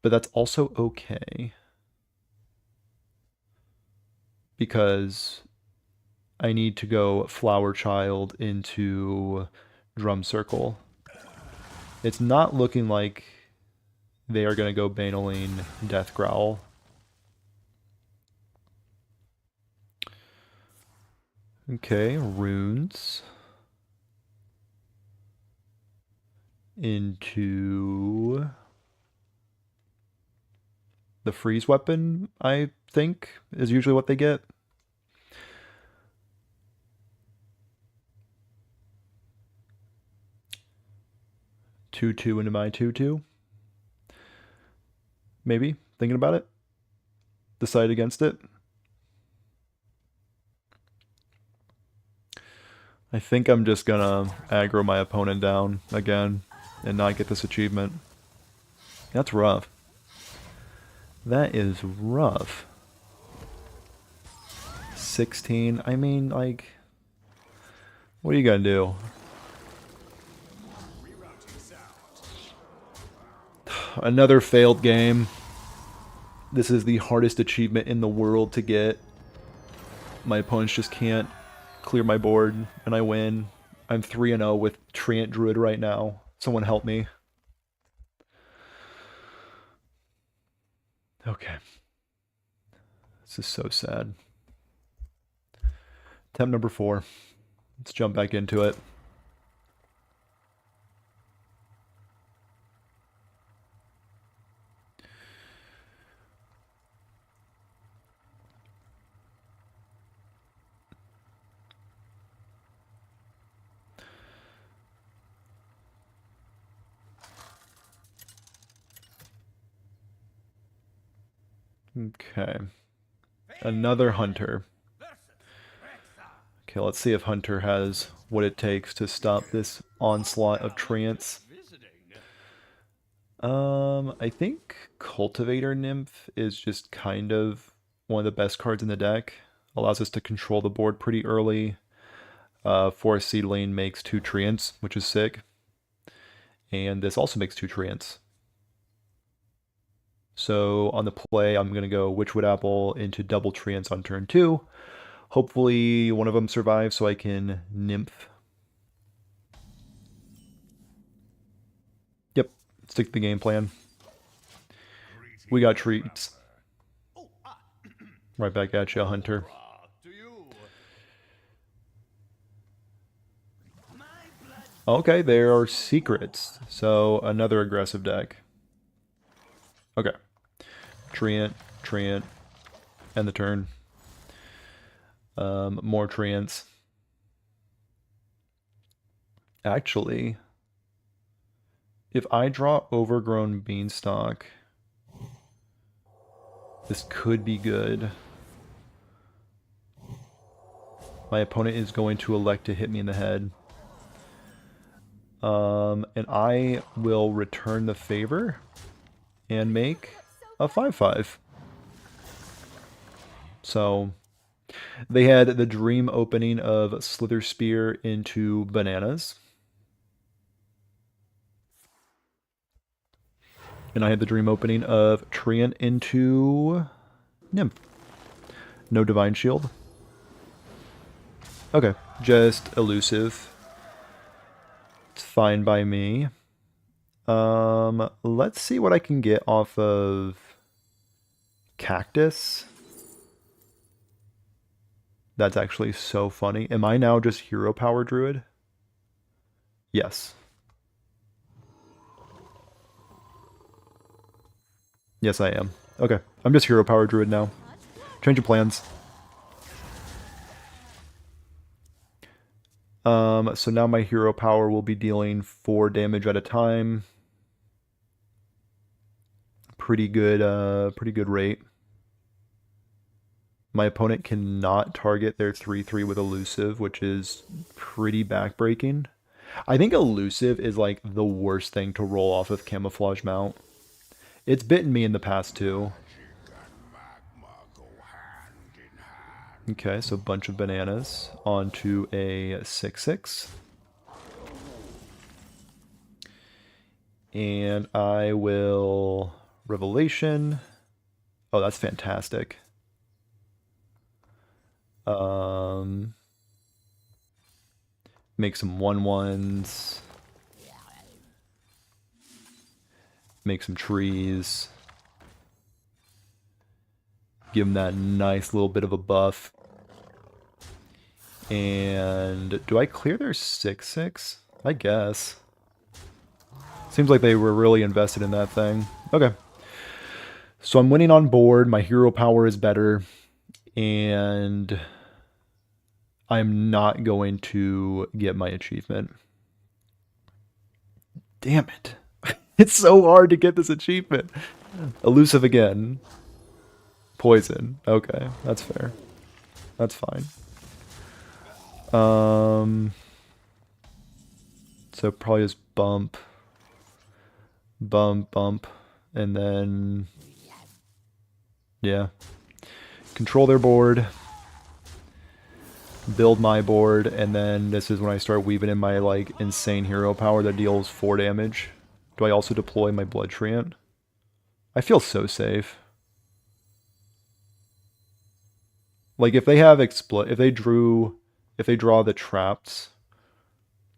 But that's also okay. Because I need to go Flower Child into Drum Circle. It's not looking like they are going to go Banaline Death Growl. Okay, runes. Into the freeze weapon, I think, is usually what they get. Two into my 2/2. Maybe, thinking about it. Decide against it. I think I'm just gonna aggro my opponent down again and not get this achievement. That's rough. That is rough. 16. I mean, like, what are you gonna do? Another failed game. This is the hardest achievement in the world to get. My opponents just can't clear my board, and I win. I'm 3-0 with Treant Druid right now. Someone help me. Okay. This is so sad. Attempt number 4. Let's jump back into it. Okay. Another Hunter. Okay, let's see if Hunter has what it takes to stop this onslaught of Treants. I think Cultivator Nymph is just kind of one of the best cards in the deck. Allows us to control the board pretty early. Forest Seedling makes 2 Treants, which is sick. And this also makes 2 Treants. So on the play, I'm going to go Witchwood Apple into double Treants on turn 2. Hopefully one of them survives so I can Nymph. Yep, stick to the game plan. We got treats. Right back at you, Hunter. Okay, there are secrets. So another aggressive deck. Okay. Treant, Treant, end the turn. More Treants. Actually, if I draw Overgrown Beanstalk, this could be good. My opponent is going to elect to hit me in the head. And I will return the favor and make a 5/5. So they had the dream opening of Slither Spear into Bananas. And I had the dream opening of Treant into Nymph. No Divine Shield. Okay, just elusive. It's fine by me. Let's see what I can get off of Cactus. That's actually so funny. Am I now just Hero Power Druid? Yes. Yes, I am. Okay, I'm just hero power druid now. Change of plans. So now my hero power will be dealing 4 damage at a time. Pretty good rate. My opponent cannot target their 3/3 with elusive, which is pretty backbreaking. I think elusive is like the worst thing to roll off of camouflage mount. It's bitten me in the past too. Okay, so a bunch of bananas onto a 6/6. And I will Revelation. Oh, that's fantastic. Make some 1/1s. Make some trees. Give him that nice little bit of a buff. And do I clear their 6/6? I guess. Seems like they were really invested in that thing. Okay. So I'm winning on board. My hero power is better. And I'm not going to get my achievement. Damn it. It's so hard to get this achievement. Elusive again. Poison. Okay, that's fair. That's fine. So probably just bump, bump, and then yeah. Control their board. Build my board, and then this is when I start weaving in my like insane hero power that deals 4 damage. Do I also deploy my Blood Treant? I feel so safe. Like if they have if they draw the traps,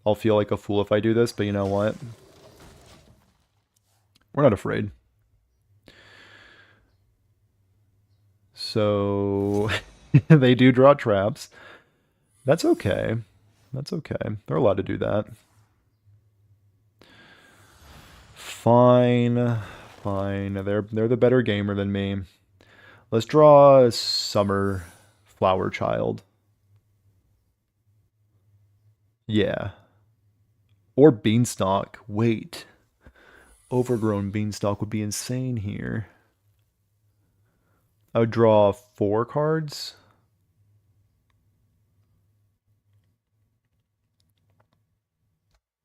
I'll feel like a fool if I do this, but you know what? We're not afraid. So they do draw traps. That's okay. That's okay. They're allowed to do that. Fine. Fine. They're the better gamer than me. Let's draw a Summer Flower Child. Yeah. Or Beanstalk. Wait. Overgrown Beanstalk would be insane here. I would draw 4 cards.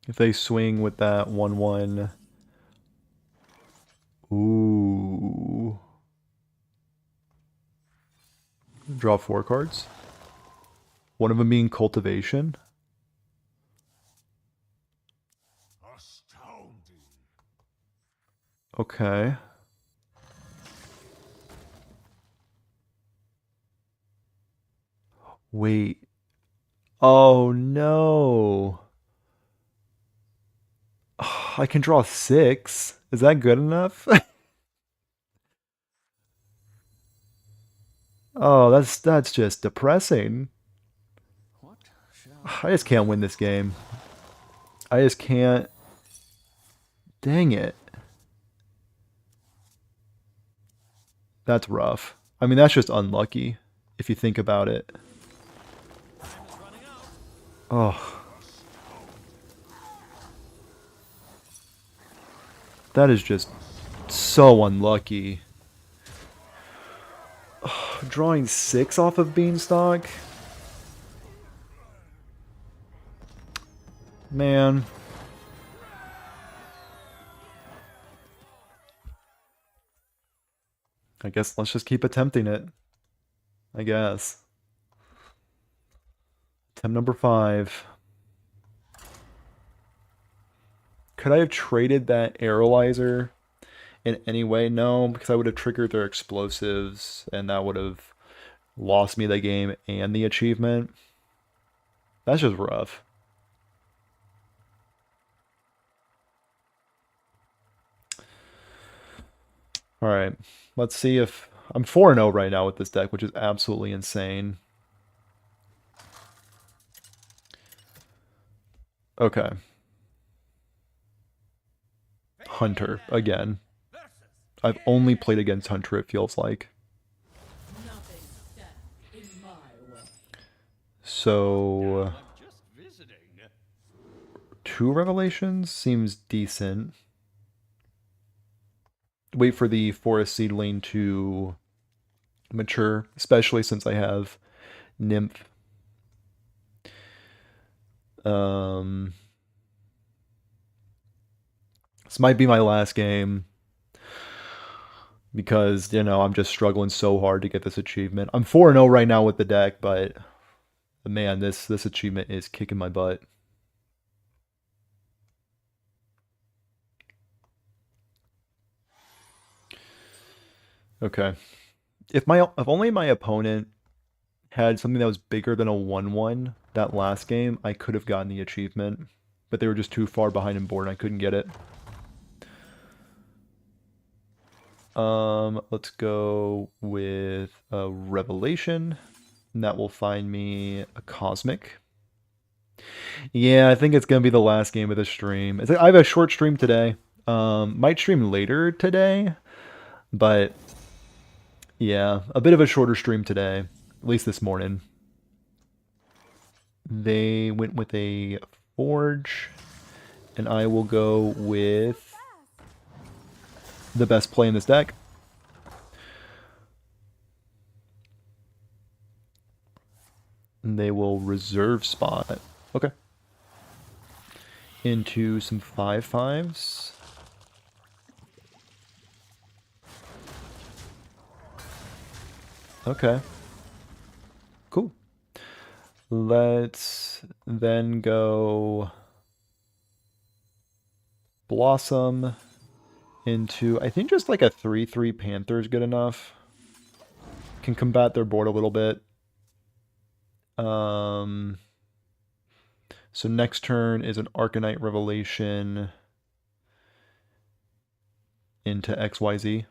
If they swing with that 1/1. Ooh. Draw 4 cards. One of them being Cultivation. Okay. Wait. Oh no. I can draw 6. Is that good enough? Oh, that's just depressing. I just can't win this game. I just can't. Dang it. That's rough. I mean, that's just unlucky if you think about it. Oh. That is just so unlucky. Oh, drawing 6 off of Beanstalk? Man. I guess let's just keep attempting it. I guess. Attempt number 5. Could I have traded that Aerolyzer in any way? No, because I would have triggered their explosives, and that would have lost me the game and the achievement. That's just rough. Alright, let's see if... I'm 4-0 right now with this deck, which is absolutely insane. Okay. Hunter, again. I've only played against Hunter, it feels like. Nothing stands in my way. So, I'm just visiting. 2 revelations seems decent. Wait for the forest seedling to mature, especially since I have Nymph. This might be my last game because, you know, I'm just struggling so hard to get this achievement. I'm 4-0 right now with the deck, but man, this achievement is kicking my butt. Okay. If only my opponent had something that was bigger than a 1/1 that last game, I could have gotten the achievement, but they were just too far behind in board and I couldn't get it. Let's go with a Revelation, and that will find me a Cosmic. Yeah, I think it's gonna be the last game of the stream. I have a short stream today. Might stream later today, but yeah, a bit of a shorter stream today, at least this morning. They went with a Forge, and I will go with the best play in this deck. And they will reserve spot. Okay. Into some 5/5s. Okay. Cool. Let's then go Blossom into, I think just like a 3/3 Panther is good enough. Can combat their board a little bit. So next turn is an Arcanite Revelation into XYZ.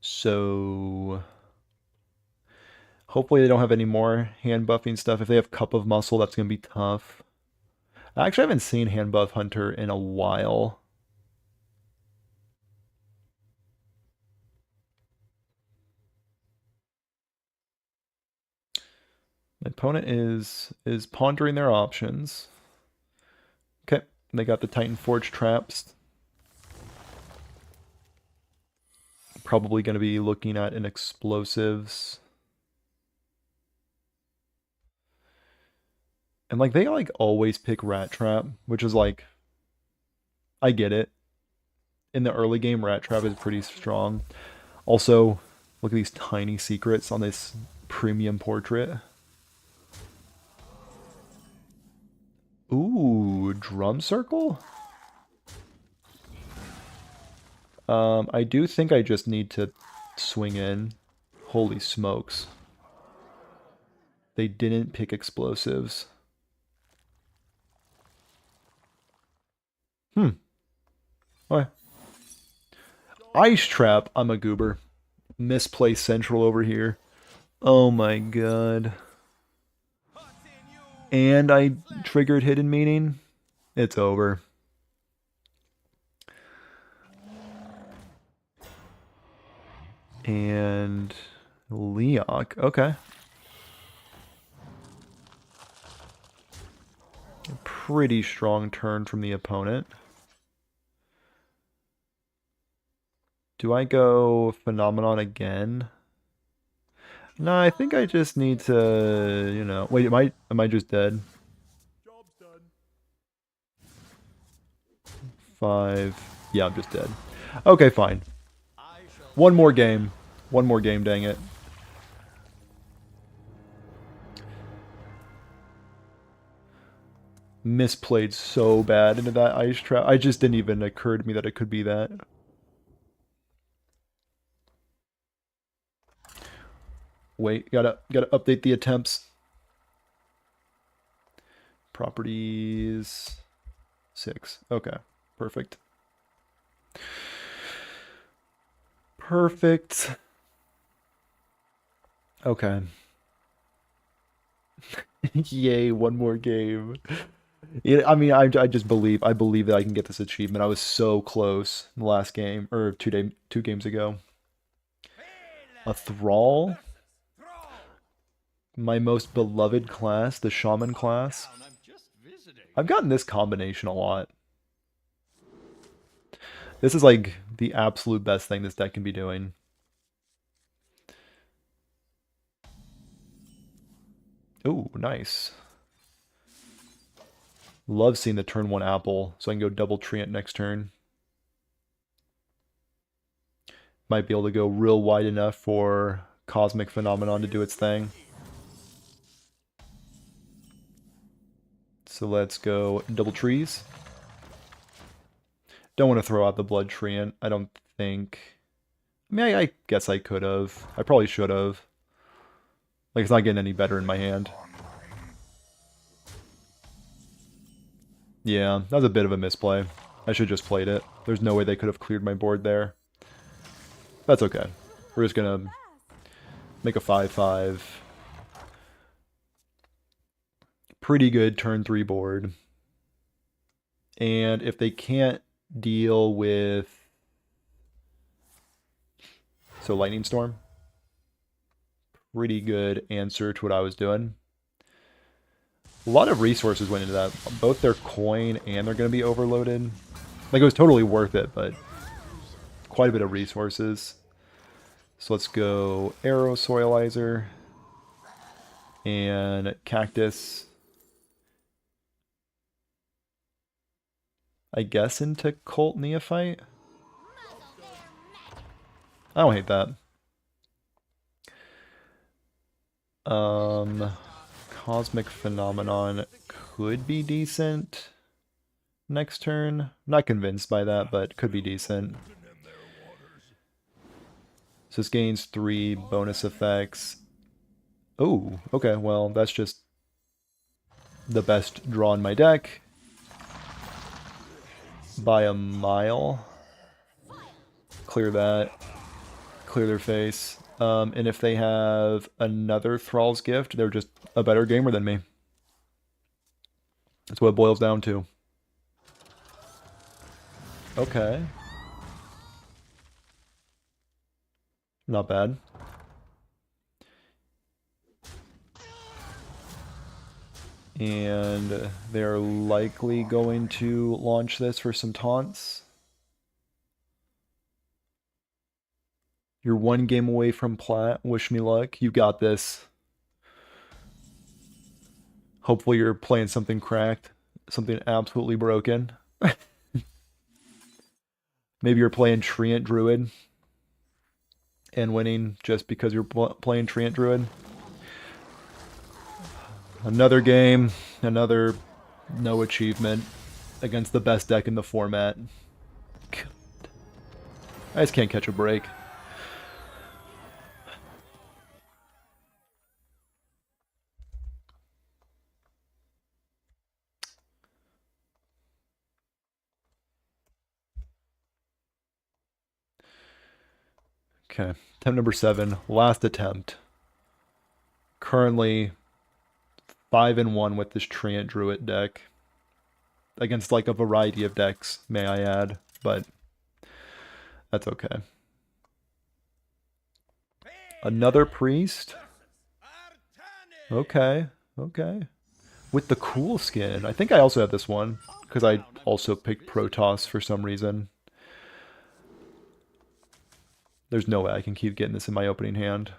So hopefully they don't have any more hand buffing stuff. If they have Cup of Muscle, that's going to be tough. I actually haven't seen hand buff Hunter in a while. My opponent is pondering their options. Okay, they got the Titan Forge traps. Probably going to be looking at an explosives. And like they like always pick Rat Trap, which is like, I get it. In the early game, Rat Trap is pretty strong. Also, look at these tiny secrets on this premium portrait. Ooh, Drum Circle? I do think I just need to swing in. Holy smokes. They didn't pick explosives. Okay. Ice Trap, I'm a goober. Misplaced Central over here. Oh my god. And I triggered Hidden Meaning. It's over. And Leok, okay. A pretty strong turn from the opponent. Do I go Phenomenon again? No, I think I just need to, you know... Wait, am I just dead? Job's done. 5... Yeah, I'm just dead. Okay, fine. One more game. One more game, dang it. Misplayed so bad into that ice trap. I just didn't even occur to me that it could be that. Wait, gotta update the attempts. Properties 6. Okay, perfect. Perfect. Okay. Yay, one more game. I mean, I just believe that I can get this achievement. I was so close in the last game or 2 games ago. A thrall, my most beloved class, the shaman class. Down, I'm just visiting. I've gotten this combination a lot. This is like the absolute best thing this deck can be doing. Oh, nice. Love seeing the turn 1 apple, so I can go double treant next turn. Might be able to go real wide enough for Cosmic Phenomenon to do its thing. So let's go double trees. Don't want to throw out the blood treant. I don't think... I mean, I guess I could have. I probably should have. Like, it's not getting any better in my hand. Yeah, that was a bit of a misplay. I should have just played it. There's no way they could have cleared my board there. That's okay. We're just gonna make a 5/5. Pretty good turn 3 board. And if they can't deal with... So Lightning Storm. Pretty good answer to what I was doing. A lot of resources went into that. Both their coin and they're going to be overloaded. Like, it was totally worth it, but quite a bit of resources. So let's go Arrow Soilizer and Cactus. I guess into Cult Neophyte. I don't hate that. Cosmic Phenomenon could be decent next turn. Not convinced by that, but could be decent. So this gains 3 bonus effects. Oh, okay, well, that's just the best draw in my deck. By a mile. Clear that. Clear their face. And if they have another Thrall's Gift, they're just a better gamer than me. That's what it boils down to. Okay. Not bad. And they're likely going to launch this for some taunts. You're 1 game away from plat. Wish me luck. You got this. Hopefully you're playing something cracked. Something absolutely broken. Maybe you're playing Treant Druid and winning just because you're playing Treant Druid. Another game, another no achievement against the best deck in the format. I just can't catch a break. Okay, attempt number 7, last attempt. Currently 5-1 with this Treant Druid deck. Against like a variety of decks, may I add, but that's okay. Another priest? Okay, okay. With the cool skin. I think I also have this one, because I also picked Protoss for some reason. There's no way I can keep getting this in my opening hand.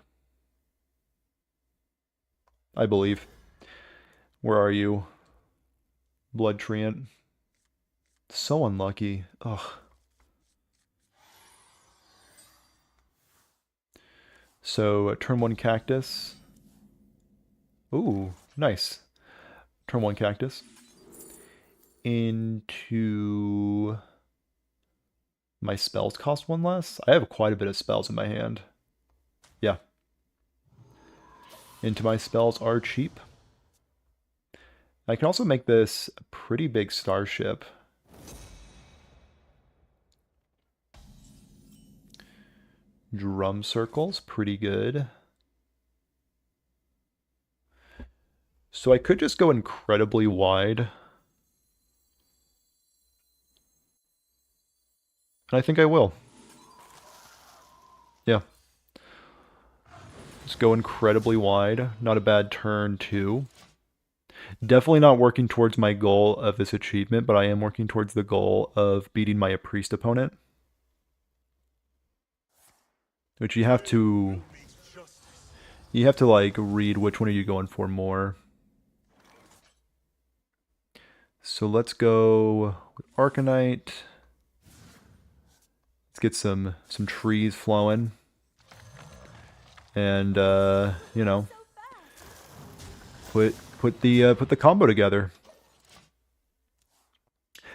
I believe. Where are you? Blood Treant. So unlucky. Ugh. So, turn 1 Cactus. Ooh, nice. Turn 1 Cactus. Into... My spells cost 1 less? I have quite a bit of spells in my hand. Yeah. Into my spells are cheap. I can also make this a pretty big starship. Drum circles, pretty good. So I could just go incredibly wide And I think I will. Yeah. Just go incredibly wide. Not a bad turn, too. Definitely not working towards my goal of this achievement, but I am working towards the goal of beating my priest opponent. Which you have to... You have to, like, read which one are you going for more. So let's go with Arcanite. Let's get some trees flowing. And, you know, put the combo together.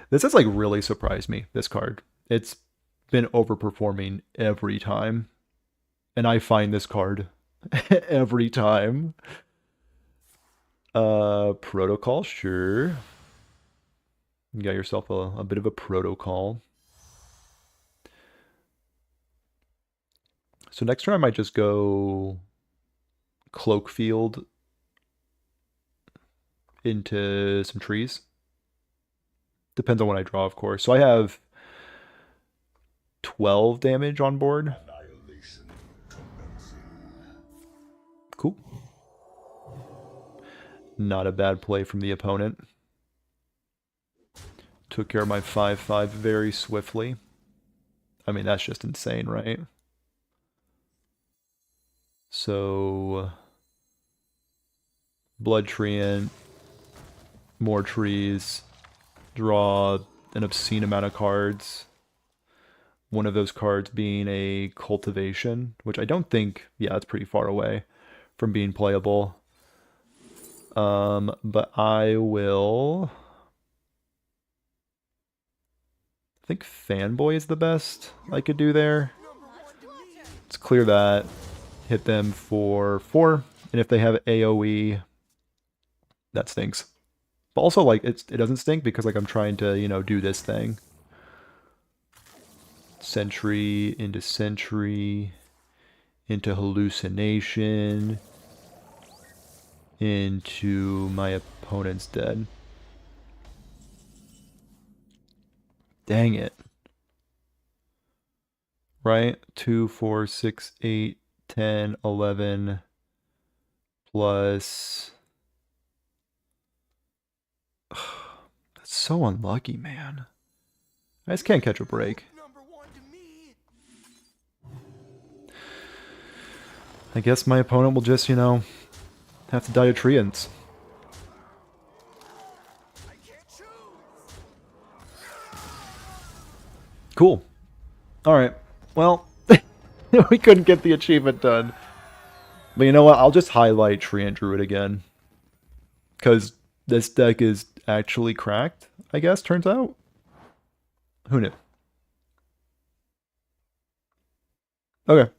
This has, like, really surprised me, this card. It's been overperforming every time. And I find this card every time. Protocol, sure. You got yourself a bit of a protocol. So next turn I might just go Cloak Field into some trees. Depends on what I draw, of course. So I have 12 damage on board. Cool. Not a bad play from the opponent. Took care of my 5/5 very swiftly. I mean, that's just insane, right? So, Blood Treant, more trees, draw an obscene amount of cards. One of those cards being a Cultivation, which I don't think, yeah, it's pretty far away from being playable. But I will... I think Fanboy is the best I could do there. Let's clear that. Hit them for 4. And if they have AoE, that stinks. But also, like, it doesn't stink because, like, I'm trying to, you know, do this thing. Sentry into Hallucination, into my opponent's dead. Dang it. Right? 2, 4, 6, 8, 10, 11, plus... That's so unlucky, man. I just can't catch a break. I guess my opponent will just, you know, have to die of treants. Cool. Alright. Well, we couldn't get the achievement done. But you know what? I'll just highlight Treant Druid again. Because this deck is actually cracked, I guess, turns out. Who knew? Okay.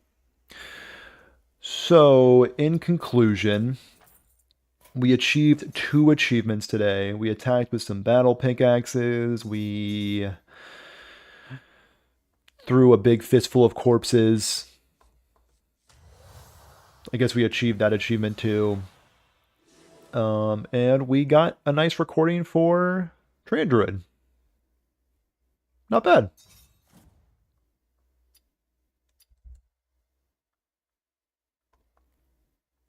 So, in conclusion, we achieved 2 achievements today. We attacked with some battle pickaxes. We threw a big fistful of corpses. I guess we achieved that achievement too. And we got a nice recording for Treant Druid. Not bad.